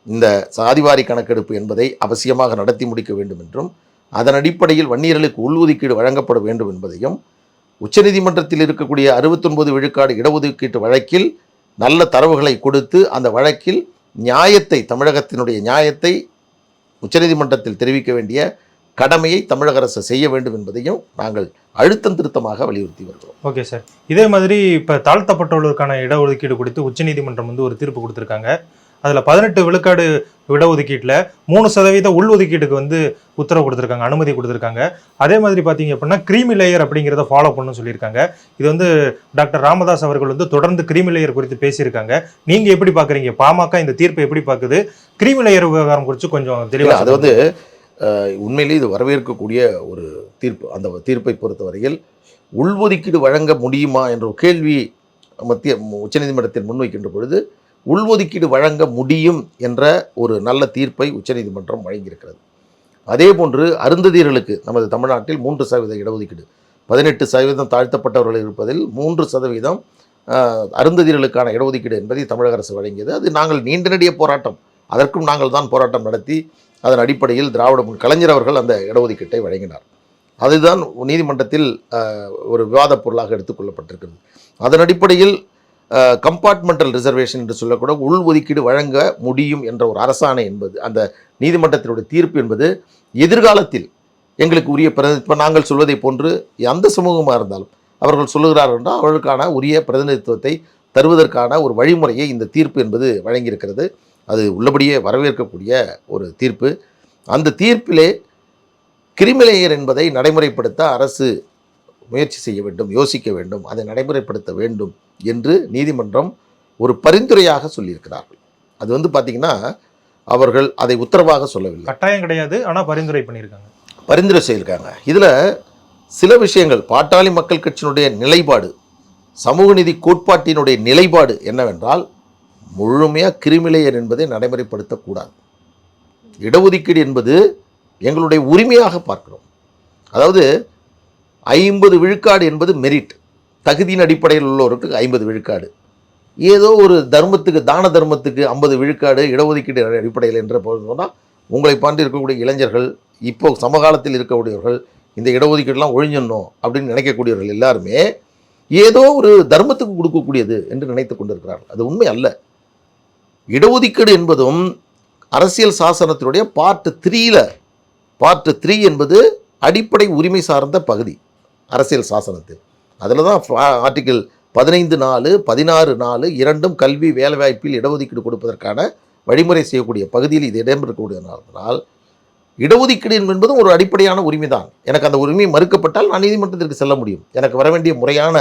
இந்த சாதிவாரி கணக்கெடுப்பு என்பதை அவசியமாக நடத்தி முடிக்க வேண்டும் என்றும், அதன் அடிப்படையில் வன்னியர்களுக்கு உள்ஒதுக்கீடு வழங்கப்பட வேண்டும் என்பதையும், உச்சநீதிமன்றத்தில் இருக்கக்கூடிய 69 விழுக்காடு இடஒதுக்கீட்டு வழக்கில் நல்ல தரவுகளை கொடுத்து அந்த வழக்கில் நியாயத்தை, தமிழகத்தினுடைய நியாயத்தை உச்சநீதிமன்றத்தில் தெரிவிக்க வேண்டிய கடமையை தமிழக அரசு செய்ய வேண்டும் என்பதையும் நாங்கள் அழுத்தம் திருத்தமாக வலியுறுத்தி வருகிறோம். ஓகே சார், இதே மாதிரி இப்போ தாழ்த்தப்பட்டவர்களுக்கான இடஒதுக்கீடு குறித்து உச்சநீதிமன்றம் ஒரு தீர்ப்பு கொடுத்துருக்காங்க. அதில் 18 விழுக்காடு இடஒதுக்கீட்டில் 3% உள்ஒதுக்கீட்டுக்கு உத்தரவு கொடுத்துருக்காங்க, அனுமதி கொடுத்துருக்காங்க. அதே மாதிரி பார்த்தீங்க அப்படின்னா கிரீமி லேயர் அப்படிங்கிறத ஃபாலோ பண்ணணும்னு சொல்லியிருக்காங்க. இது டாக்டர் ராமதாஸ் அவர்கள் தொடர்ந்து கிரீமி லேயர் குறித்து பேசியிருக்காங்க. நீங்கள் எப்படி பார்க்குறீங்க? பாமக இந்த தீர்ப்பை எப்படி பார்க்குது? கிரீமி லேயர் விவகாரம் குறித்து கொஞ்சம் தெளிவாக. அது உண்மையிலேயே இது வரவேற்கக்கூடிய ஒரு தீர்ப்பு. அந்த தீர்ப்பை பொறுத்தவரையில் உள்ஒதுக்கீடு வழங்க முடியுமா என்ற ஒரு கேள்வி மத்திய உச்சநீதிமன்றத்தில் முன்வைக்கின்ற பொழுது உள்ஒதுக்கீடு வழங்க முடியும் என்ற ஒரு நல்ல தீர்ப்பை உச்சநீதிமன்றம் வழங்கியிருக்கிறது. அதே போன்று அருந்ததியர்களுக்கு நமது தமிழ்நாட்டில் 3% இடஒதுக்கீடு, 18% தாழ்த்தப்பட்டவர்கள் இருப்பதில் 3% அருந்ததியர்களுக்கான இடஒதுக்கீடு என்பதை தமிழக அரசு வழங்கியது. அது நாங்கள் நீண்ட நெடிய போராட்டம், அதற்கும் நாங்கள் தான் போராட்டம் நடத்தி அதன் அடிப்படையில் கலைஞர் அவர்கள் அந்த இடஒதுக்கீட்டை வழங்கினார். அதுதான் நீதிமன்றத்தில் ஒரு விவாதப் பொருளாக எடுத்துக்கொள்ளப்பட்டிருக்கிறது. அதன் அடிப்படையில் கம்பார்ட்மெண்டல் ரிசர்வேஷன் என்று சொல்லக்கூட உள்ஒதுக்கீடு வழங்க முடியும் என்ற ஒரு அரசாணை என்பது, அந்த நீதிமன்றத்தினுடைய தீர்ப்பு என்பது எதிர்காலத்தில் எங்களுக்கு உரிய இப்போ நாங்கள் சொல்வதை போன்று எந்த சமூகமாக இருந்தாலும் அவர்கள் சொல்லுகிறார்கள் என்றால் அவர்களுக்கான உரிய பிரதிநிதித்துவத்தை தருவதற்கான ஒரு வழிமுறையை இந்த தீர்ப்பு என்பது வழங்கியிருக்கிறது. அது உள்ளபடியே வரவேற்கக்கூடிய ஒரு தீர்ப்பு. அந்த தீர்ப்பிலே கிரீமி லேயர் என்பதை நடைமுறைப்படுத்த அரசு முயற்சி செய்ய வேண்டும், யோசிக்க வேண்டும், அதை நடைமுறைப்படுத்த வேண்டும் என்று நீதிமன்றம் ஒரு பரிந்துரையாக சொல்லியிருக்கிறார்கள். அது பார்த்திங்கன்னா அவர்கள் அதை உத்தரவாக சொல்லவில்லை, கட்டாயம் கிடையாது, ஆனால் பரிந்துரை செய்திருக்காங்க. இதில் சில விஷயங்கள், பாட்டாளி மக்கள் கட்சியினுடைய நிலைப்பாடு, சமூக நீதி கோட்பாட்டினுடைய நிலைப்பாடு என்னவென்றால், முழுமையாக கிரீமி லேயர் என்பதை நடைமுறைப்படுத்தக்கூடாது. இடஒதுக்கீடு என்பது எங்களுடைய உரிமையாக பார்க்கிறோம். அதாவது 50 விழுக்காடு என்பது மெரிட், தகுதியின் அடிப்படையில் உள்ளவருக்கு 50 விழுக்காடு. ஏதோ ஒரு தர்மத்துக்கு, தான தர்மத்துக்கு 50 விழுக்காடு இடஒதுக்கீடு அடிப்படையில் என்ற போனால் உங்களை பாண்டி இருக்கக்கூடிய இளைஞர்கள், இப்போ சமகாலத்தில் இருக்கக்கூடியவர்கள், இந்த இடஒதுக்கீடுலாம் ஒழிஞ்சிடணும் அப்படின்னு நினைக்கக்கூடியவர்கள் எல்லாருமே ஏதோ ஒரு தர்மத்துக்கு கொடுக்கக்கூடியது என்று நினைத்து கொண்டிருக்கிறார்கள். அது உண்மை அல்ல. இடஒதுக்கீடு என்பதும் அரசியல் சாசனத்தினுடைய பார்ட் 3 பார்ட் 3 என்பது அடிப்படை உரிமை சார்ந்த பகுதி அரசியல் சாசனத்தில். அதில் தான் ஆர்டிகிள் 15(4), 16(4) இரண்டும் கல்வி வேலைவாய்ப்பில் இடஒதுக்கீடு கொடுப்பதற்கான வழிமுறை செய்யக்கூடிய பகுதியில் இது இடம்பெறக்கூடியதனால் இடஒதுக்கீடு என்பதும் ஒரு அடிப்படையான உரிமை தான். எனக்கு அந்த உரிமை மறுக்கப்பட்டால் நான் நீதிமன்றத்திற்கு செல்ல முடியும். எனக்கு வர வேண்டிய முறையான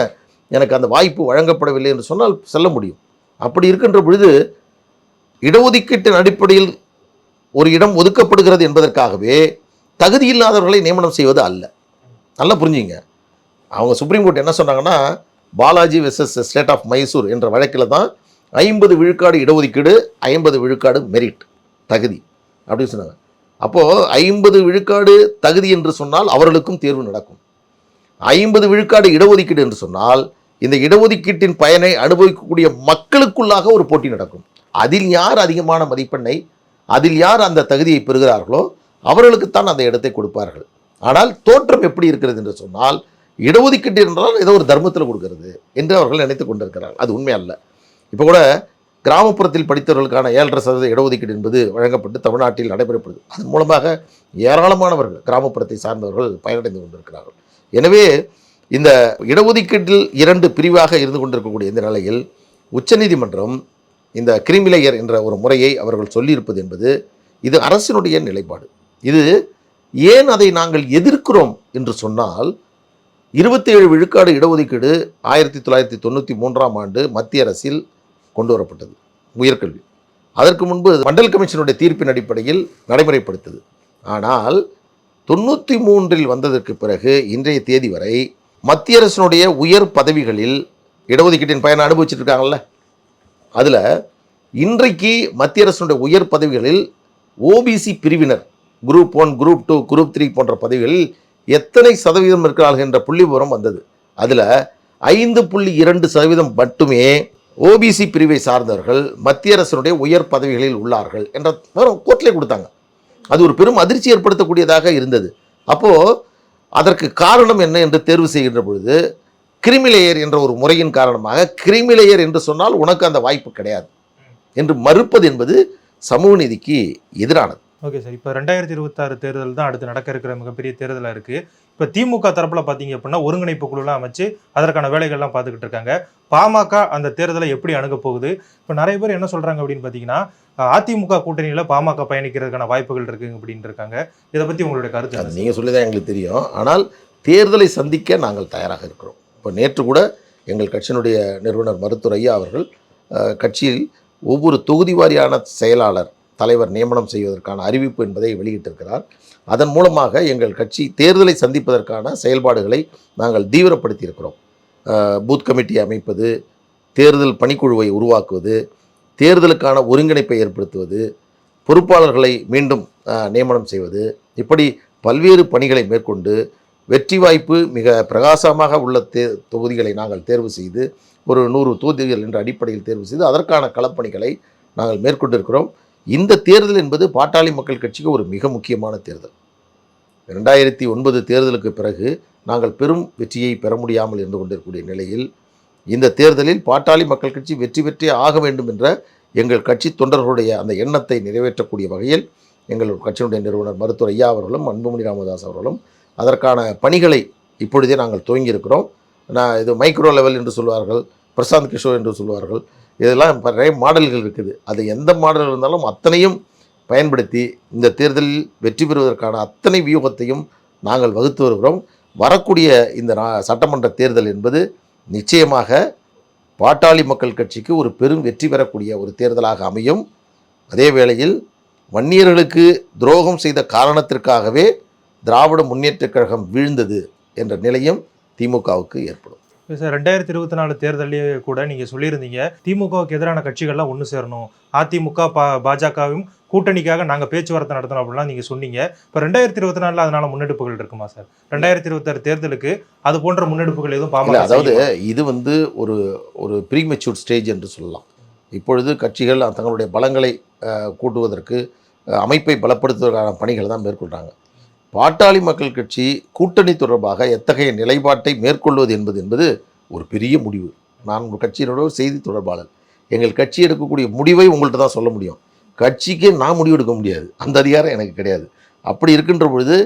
எனக்கு அந்த வாய்ப்பு வழங்கப்படவில்லை என்று சொன்னால் செல்ல முடியும். அப்படி இருக்கின்ற பொழுது இடஒதுக்கீட்டின் அடிப்படையில் ஒரு இடம் ஒதுக்கப்படுகிறது என்பதற்காகவே தகுதியில்லாதவர்களை நியமனம் செய்வது அல்ல. நல்லா புரிஞ்சுங்க. அவங்க சுப்ரீம் கோர்ட் என்ன சொன்னாங்கன்னா, Balaji versus state of Mysore என்ற வழக்கில் தான் 50 விழுக்காடு இடஒதுக்கீடு, 50 விழுக்காடு மெரிட் தகுதி அப்படின்னு சொன்னாங்க. அப்போது 50 விழுக்காடு தகுதி என்று சொன்னால் அவர்களுக்கும் தேர்வு நடக்கும். 50 விழுக்காடு இடஒதுக்கீடு என்று சொன்னால் இந்த இடஒதுக்கீட்டின் பயனை அனுபவிக்கக்கூடிய மக்களுக்குள்ளாக ஒரு போட்டி நடக்கும். அதில் யார் அதிகமான மதிப்பெண்ணை, அதில் யார் அந்த தகுதியை பெறுகிறார்களோ அவர்களுக்குத்தான் அந்த இடத்தை கொடுப்பார்கள். ஆனால் தோற்றம் எப்படி இருக்கிறது என்று சொன்னால், இடஒதுக்கீடு என்றால் ஏதோ ஒரு தர்மத்தில் கொடுக்கிறது என்று அவர்கள் நினைத்து கொண்டிருக்கிறார்கள். அது உண்மை அல்ல. இப்போ கூட கிராமப்புறத்தில் படித்தவர்களுக்கான 7.5% இடஒதுக்கீடு என்பது வழங்கப்பட்டு தமிழ்நாட்டில் நடைபெறப்படுது. அதன் மூலமாக ஏராளமானவர்கள் கிராமப்புறத்தை சார்ந்தவர்கள் பயனடைந்து கொண்டிருக்கிறார்கள். எனவே இந்த இடஒதுக்கீட்டில் 2 பிரிவாக இருந்து கொண்டிருக்கக்கூடிய இந்த நிலையில் உச்சநீதிமன்றம் இந்த கிரீமிலேயர் என்ற ஒரு முறையை அவர்கள் சொல்லியிருப்பது என்பது இது அரசினுடைய நிலைப்பாடு. இது ஏன் அதை நாங்கள் எதிர்க்கிறோம் என்று சொன்னால், 27 விழுக்காடு இடஒதுக்கீடு 1993ஆம் ஆண்டு மத்திய அரசில் கொண்டு வரப்பட்டது உயர்கல்வி. அதற்கு முன்பு மண்டல் கமிஷனுடைய தீர்ப்பின் அடிப்படையில் நடைமுறைப்படுத்தது. ஆனால் 93இல் வந்ததற்கு பிறகு இன்றைய தேதி வரை மத்திய அரசினுடைய உயர் பதவிகளில் இடஒதுக்கீட்டின் பயனை அனுபவிச்சுட்டு இருக்காங்கல்ல, அதில் இன்றைக்கு மத்திய அரசினுடைய உயர் பதவிகளில் ஓபிசி பிரிவினர் குரூப் 1, குரூப் 2, குரூப் 3 போன்ற பதவிகளில் எத்தனை சதவீதம் இருக்கிறார்கள் என்ற புள்ளி விவரம் வந்தது. அதில் 5.2% மட்டுமே ஓபிசி பிரிவை சார்ந்தவர்கள் மத்திய அரசினுடைய உயர் பதவிகளில் உள்ளார்கள் என்ற கோர்ட்டிலே கொடுத்தாங்க. அது ஒரு பெரும் அதிர்ச்சி ஏற்படுத்தக்கூடியதாக இருந்தது. அப்போது அதற்கு காரணம் என்ன என்று தேர்வு செய்கின்ற பொழுது கிரீமிலேயர் என்ற ஒரு முறையின் காரணமாக கிரீமிலேயர் என்று சொன்னால் உனக்கு அந்த வாய்ப்பு கிடையாது என்று மறுப்பது என்பது சமூக நீதிக்கு எதிரானது. ஓகே சார், இப்போ 2026 தேர்தல் தான் அடுத்து நடக்க இருக்கிற மிகப்பெரிய தேர்தலாக இருக்குது. இப்போ திமுக தரப்பில் பார்த்தீங்க அப்படின்னா ஒருங்கிணைப்பு குழுலாம் அமைச்சு அதற்கான வேலைகள்லாம் பார்த்துக்கிட்டு இருக்காங்க. பாமக அந்த தேர்தலை எப்படி அணுக போகுது? இப்போ நிறைய பேர் என்ன சொல்கிறாங்க அப்படின்னு பார்த்தீங்கன்னா, அதிமுக கூட்டணியில் பாமக பயணிக்கிறதுக்கான வாய்ப்புகள் இருக்குங்க அப்படின்னு இருக்காங்க. இதை பற்றி உங்களுடைய கருத்து? அது நீங்கள் சொல்லி தான் எங்களுக்கு தெரியும். ஆனால் தேர்தலை சந்திக்க நாங்கள் தயாராக இருக்கிறோம். இப்போ நேற்று கூட எங்கள் கட்சியினுடைய நிறுவனர் மருத்துவர் ஐயா அவர்கள் கட்சியில் ஒவ்வொரு தொகுதி வாரியான செயலாளர் தலைவர் நியமனம் செய்வதற்கான அறிவிப்பு என்பதை வெளியிட்டிருக்கிறார். அதன் மூலமாக எங்கள் கட்சி தேர்தலை சந்திப்பதற்கான செயல்பாடுகளை நாங்கள் தீவிரப்படுத்தி இருக்கிறோம். பூத் கமிட்டியை அமைப்பது, தேர்தல் பணிக்குழுவை உருவாக்குவது, தேர்தலுக்கான ஒருங்கிணைப்பை ஏற்படுத்துவது, பொறுப்பாளர்களை மீண்டும் நியமனம் செய்வது, இப்படி பல்வேறு பணிகளை மேற்கொண்டு வெற்றி வாய்ப்பு மிக பிரகாசமாக உள்ள தொகுதிகளை நாங்கள் தேர்வு செய்து ஒரு 100 தொகுதிகள் என்ற அடிப்படையில் தேர்வு செய்து அதற்கான களப்பணிகளை நாங்கள் மேற்கொண்டிருக்கிறோம். இந்த தேர்தல் என்பது பாட்டாளி மக்கள் கட்சிக்கு ஒரு மிக முக்கியமான தேர்தல். 2009 தேர்தலுக்கு பிறகு நாங்கள் பெரும் வெற்றியை பெற முடியாமல் இருந்து கொண்டிருக்கக்கூடிய நிலையில் இந்த தேர்தலில் பாட்டாளி மக்கள் கட்சி வெற்றி பெற்றே ஆக வேண்டும் என்ற எங்கள் கட்சி தொண்டர்களுடைய அந்த எண்ணத்தை நிறைவேற்றக்கூடிய வகையில் எங்கள் கட்சியினுடைய நிறுவனர் மருத்துவர் ஐயா அவர்களும் அன்புமணி ராமதாஸ் அவர்களும் அதற்கான பணிகளை இப்பொழுதே நாங்கள் துவங்கியிருக்கிறோம். இது மைக்ரோ லெவல் என்று சொல்வார்கள், பிரசாந்த் கிஷோர் என்று சொல்வார்கள். இதெல்லாம் நிறைய மாடல்கள் இருக்குது. அது எந்த மாடல் இருந்தாலும் அத்தனையும் பயன்படுத்தி இந்த தேர்தலில் வெற்றி பெறுவதற்கான அத்தனை வியூகத்தையும் நாங்கள் வகுத்து வருகிறோம். வரக்கூடிய இந்த சட்டமன்ற தேர்தல் என்பது நிச்சயமாக பாட்டாளி மக்கள் கட்சிக்கு ஒரு பெரும் வெற்றி பெறக்கூடிய ஒரு தேர்தலாக அமையும். அதே வேளையில் வன்னியர்களுக்கு துரோகம் செய்த காரணத்திற்காகவே திராவிட முன்னேற்றக் கழகம் வீழ்ந்தது என்ற நிலையும் திமுகவுக்கு ஏற்படும். சார், 2024 தேர்தலே கூட நீங்கள் சொல்லியிருந்தீங்க திமுகவுக்கு எதிரான கட்சிகள்லாம் ஒன்று சேரணும், அதிமுக பாஜகவும் கூட்டணிக்காக நாங்கள் பேச்சுவார்த்தை நடத்தணும் அப்படிலாம் நீங்கள் சொன்னீங்க. இப்போ 2024 அதனால முன்னெடுப்புகள் இருக்குமா சார்? 2026 தேர்தலுக்கு அது போன்ற முன்னெடுப்புகள் எதுவும் பாமக? அதாவது இது ஒரு ப்ரீமெச்சூர் ஸ்டேஜ் என்று சொல்லலாம். இப்பொழுது கட்சிகள் தங்களுடைய பலங்களை கூட்டுவதற்கு, அமைப்பை பலப்படுத்துவதற்கான பணிகளை தான் மேற்கொள்கிறாங்க. பாட்டாளி மக்கள் கட்சி கூட்டணி தொடர்பாக எத்தகைய நிலைப்பாட்டை மேற்கொள்வது என்பது ஒரு பெரிய முடிவு. நான் ஒரு கட்சியினோட செய்தி தொடர்பாளர். எங்கள் கட்சி எடுக்கக்கூடிய முடிவை உங்கள்கிட்ட தான் சொல்ல முடியும். கட்சிக்கு நான் முடிவு எடுக்க முடியாது, அந்த அதிகாரம் எனக்கு கிடையாது. அப்படி இருக்கின்ற பொழுது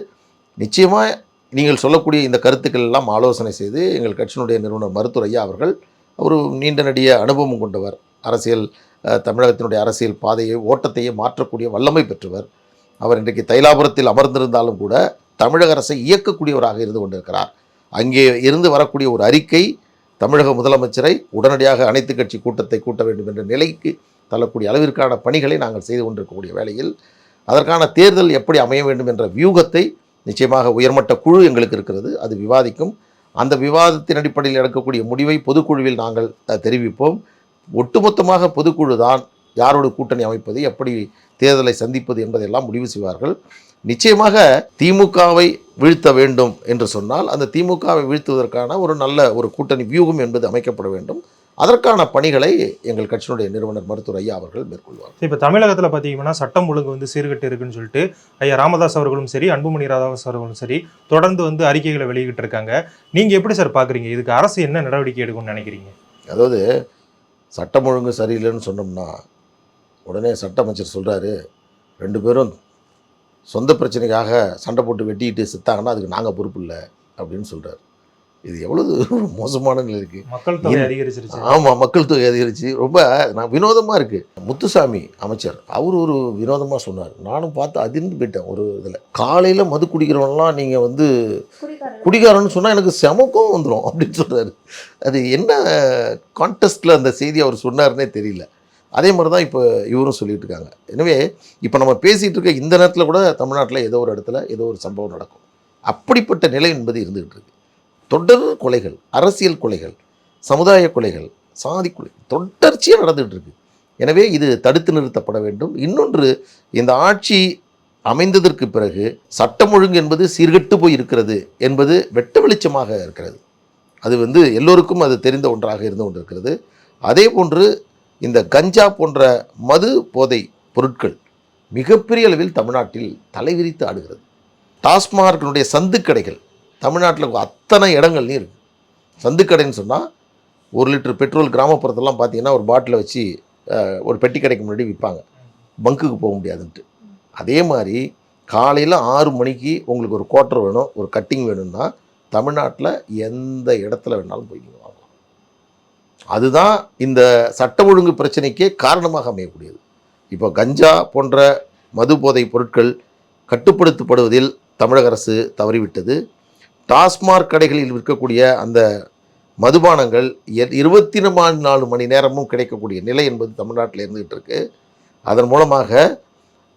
நிச்சயமாக நீங்கள் சொல்லக்கூடிய இந்த கருத்துக்கள் எல்லாம் ஆலோசனை செய்து எங்கள் கட்சியினுடைய நிறுவனர் மருத்துவர் ஐயா அவர்கள் ஒரு நீண்ட நெடிய அனுபவம் கொண்டவர், அரசியல் தமிழகத்தினுடைய அரசியல் பாதையை ஓட்டத்தையே மாற்றக்கூடிய வல்லமை பெற்றவர். அவர் இன்றைக்கு தைலாபுரத்தில் அமர்ந்திருந்தாலும் கூட தமிழக அரசை இயக்கக்கூடியவராக இருந்து கொண்டிருக்கிறார். அங்கே இருந்து வரக்கூடிய ஒரு அறிக்கை தமிழக முதலமைச்சரை உடனடியாக அனைத்து கட்சி கூட்டத்தை கூட்ட வேண்டும் என்ற நிலைக்கு தள்ளக்கூடிய அளவிற்கான பணிகளை நாங்கள் செய்து கொண்டிருக்கக்கூடிய வேளையில் அதற்கான தேர்தல் எப்படி அமைய வேண்டும் என்ற வியூகத்தை நிச்சயமாக உயர்மட்ட குழு எங்களுக்கு இருக்கிறது, அது விவாதிக்கும். அந்த விவாதத்தின் அடிப்படையில் எடுக்கக்கூடிய முடிவை பொதுக்குழுவில் நாங்கள் தெரிவிப்போம். ஒட்டுமொத்தமாக பொதுக்குழு தான் யாரோடு கூட்டணி அமைப்பது, எப்படி தேர்தலை சந்திப்பது என்பதையெல்லாம் முடிவு செய்வார்கள். நிச்சயமாக திமுகவை வீழ்த்த வேண்டும் என்று சொன்னால் அந்த திமுகவை வீழ்த்துவதற்கான ஒரு நல்ல ஒரு கூட்டணி வியூகம் என்பது அமைக்கப்பட வேண்டும். அதற்கான பணிகளை எங்கள் கட்சியினுடைய நிறுவனர் மருத்துவர் ஐயா அவர்கள் மேற்கொள்வார். இப்போ தமிழகத்தில் பார்த்தீங்கன்னா சட்டம் ஒழுங்கு வந்து சீர்கட்டு இருக்குன்னு சொல்லிட்டு ஐயா ராமதாஸ் அவர்களும் சரி, அன்புமணி ராமதாஸ் அவர்களும் சரி தொடர்ந்து வந்து அறிக்கைகளை வெளியிட்டு இருக்காங்க. நீங்கள் எப்படி சார் பார்க்குறீங்க? இதுக்கு அரசு என்ன நடவடிக்கை எடுக்கும்னு நினைக்கிறீங்க? அதாவது சட்டம் ஒழுங்கு சரியில்லைன்னு சொன்னோம்னா உடனே சட்ட அமைச்சர் சொல்கிறாரு, 2 பேரும் சொந்த பிரச்சனைக்காக சண்டை போட்டு வெட்டிக்கிட்டு செத்தாங்கன்னா அதுக்கு நாங்கள் பொறுப்பு இல்லை அப்படின்னு சொல்கிறார். இது எவ்வளவு மோசமான நிலை இருக்குது. மக்கள் தொகை அதிகரிச்சிருச்சு. ஆமாம், மக்கள் தொகை அதிகரிச்சு ரொம்ப வினோதமாக இருக்குது. முத்துசாமி அமைச்சர் அவர் ஒரு வினோதமாக சொன்னார். நானும் பார்த்து அதிர்ந்து போயிட்டேன். ஒரு இதில் காலையில் மது குடிக்கிறவங்களாம் நீங்கள் வந்து குடிகாரன்னு சொன்னால் எனக்கு செமக்கம் வந்துடும் அப்படின்னு சொல்கிறாரு. அது என்ன கான்டெஸ்ட்டில் அந்த செய்தி அவர் சொன்னார்னே தெரியல. அதே மாதிரி தான் இப்போ இவரும் சொல்லிட்டு இருக்காங்க. எனவே இப்போ நம்ம பேசிகிட்டு இருக்க இந்த நேரத்தில் கூட தமிழ்நாட்டில் ஏதோ ஒரு இடத்துல ஏதோ ஒரு சம்பவம் நடக்கும். அப்படிப்பட்ட நிலை என்பது இருந்துகிட்டு இருக்கு. தொடர் கொலைகள், அரசியல் கொலைகள், சமுதாய கொலைகள், சாதி கொலை தொடர்ச்சியாக நடந்துகிட்டு இருக்கு. எனவே இது தடுத்து நிறுத்தப்பட வேண்டும். இன்னொன்று, இந்த ஆட்சி அமைந்ததற்கு பிறகு சட்டம் ஒழுங்கு என்பது சீர்கெட்டு போய் இருக்கிறது என்பது வெட்ட வெளிச்சமாக இருக்கிறது. அது வந்து எல்லோருக்கும் அது தெரிந்த ஒன்றாக இருந்து கொண்டிருக்கிறது. அதே போன்று இந்த கஞ்சா போன்ற மது போதை பொருட்கள் மிகப்பெரிய அளவில் தமிழ்நாட்டில் தலைவிரித்து ஆடுகிறது. டாஸ்மார்க்கினுடைய சந்துக்கடைகள் தமிழ்நாட்டில் அத்தனை இடங்கள்லையும் இருக்குது. சந்துக்கடைன்னு சொன்னால் 1 லிட்டர் பெட்ரோல் கிராமப்புறத்தெல்லாம் பார்த்தீங்கன்னா ஒரு பாட்டிலை வச்சு ஒரு பெட்டி கடைக்கு முன்னாடி விற்பாங்க, பங்குக்கு போக முடியாதுன்ட்டு. அதே மாதிரி காலையில் 6 மணிக்கு உங்களுக்கு ஒரு குவார்ட்டர் வேணும், ஒரு கட்டிங் வேணும்னா தமிழ்நாட்டில் எந்த இடத்துல வேணாலும் போய் நீங்கள் வாங்கலாம். அதுதான் இந்த சட்ட ஒழுங்கு பிரச்சனைக்கே காரணமாக அமையக்கூடியது. இப்போ கஞ்சா போன்ற மது போதை பொருட்கள் கட்டுப்படுத்தப்படுவதில் தமிழக அரசு தவறிவிட்டது. டாஸ்மார்க் கடைகளில் விற்கக்கூடிய அந்த மதுபானங்கள் 24 மணி நேரமும் கிடைக்கக்கூடிய நிலை என்பது தமிழ்நாட்டில் இருந்துகிட்டு இருக்கு. அதன் மூலமாக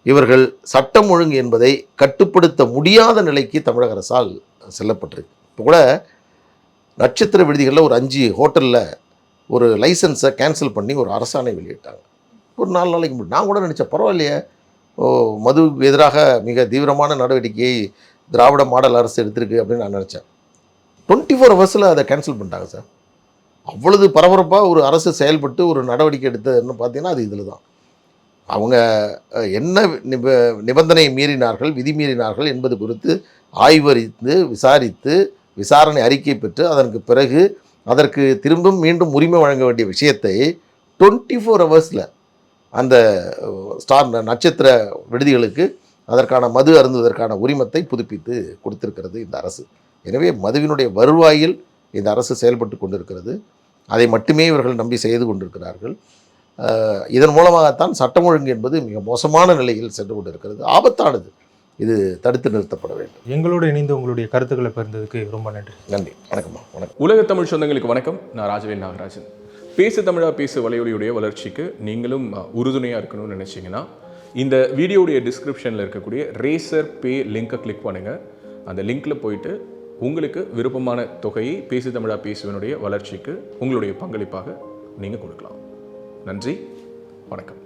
இவர்கள் சட்டம் ஒழுங்கு என்பதை கட்டுப்படுத்த முடியாத நிலைக்கு தமிழக அரசால் செல்லப்பட்டிருக்கு. இப்போ கூட நட்சத்திர விடுதிகளில் ஒரு 5 ஹோட்டலில் ஒரு லைசன்ஸை கேன்சல் பண்ணி ஒரு அரசாணை வெளியிட்டாங்க. ஒரு 4 நாளைக்கு முன்னாடி நான் கூட நினச்சேன், பரவாயில்லையே, மதுவுக்கு எதிராக மிக தீவிரமான நடவடிக்கையை திராவிட மாடல் அரசு எடுத்திருக்கு அப்படின்னு நான் நினச்சேன். 24 ஹவர்ஸில் அதை கேன்சல் பண்ணிட்டாங்க சார். அவ்வளவு பரபரப்பாக ஒரு அரசு செயல்பட்டு ஒரு நடவடிக்கை எடுத்ததுன்னு பார்த்தீங்கன்னா அது இதில் தான். அவங்க என்ன நிபந்தனை மீறினார்கள், விதி மீறினார்கள் என்பது குறித்து ஆய்வறிந்து விசாரித்து விசாரணை அறிக்கை பெற்று அதற்கு பிறகு அதற்கு திரும்பவும் மீண்டும் உரிமை வழங்க வேண்டிய விஷயத்தை 24 ஹவர்ஸில் அந்த ஸ்டார் நட்சத்திர விடுதிகளுக்கு அதற்கான மது அருந்துவதற்கான உரிமத்தை புதுப்பித்து கொடுத்திருக்கிறது இந்த அரசு. எனவே மதுவினுடைய வருவாயில் இந்த அரசு செயல்பட்டு கொண்டிருக்கிறது. அதை மட்டுமே இவர்கள் நம்பி செய்து கொண்டிருக்கிறார்கள். இதன் மூலமாகத்தான் சட்டம் ஒழுங்கு என்பது மிக மோசமான நிலையில் சென்று கொண்டிருக்கிறது. ஆபத்தானது. இது தடுத்து நிறுத்தப்பட வேண்டும். எங்களோடு இணைந்து உங்களுடைய கருத்துக்களை பகிர்ந்ததுக்கு ரொம்ப நன்றி. நன்றி. வணக்கம்மா. வணக்கம். உலக தமிழ் சொந்தங்களுக்கு வணக்கம். நான் ராஜவேல் நாகராஜன். பேசு தமிழா பேசு வலையொலியுடைய வளர்ச்சிக்கு நீங்களும் உறுதுணையாக இருக்கணும்னு நினச்சிங்கன்னா இந்த வீடியோடைய டிஸ்கிரிப்ஷனில் இருக்கக்கூடிய ரேசர் பே லிங்கை கிளிக் பண்ணுங்கள். அந்த லிங்க்கில் போயிட்டு உங்களுக்கு விருப்பமான தொகையை பேசு தமிழா பேசுவனுடைய வளர்ச்சிக்கு உங்களுடைய பங்களிப்பாக நீங்கள் கொடுக்கலாம். நன்றி. வணக்கம்.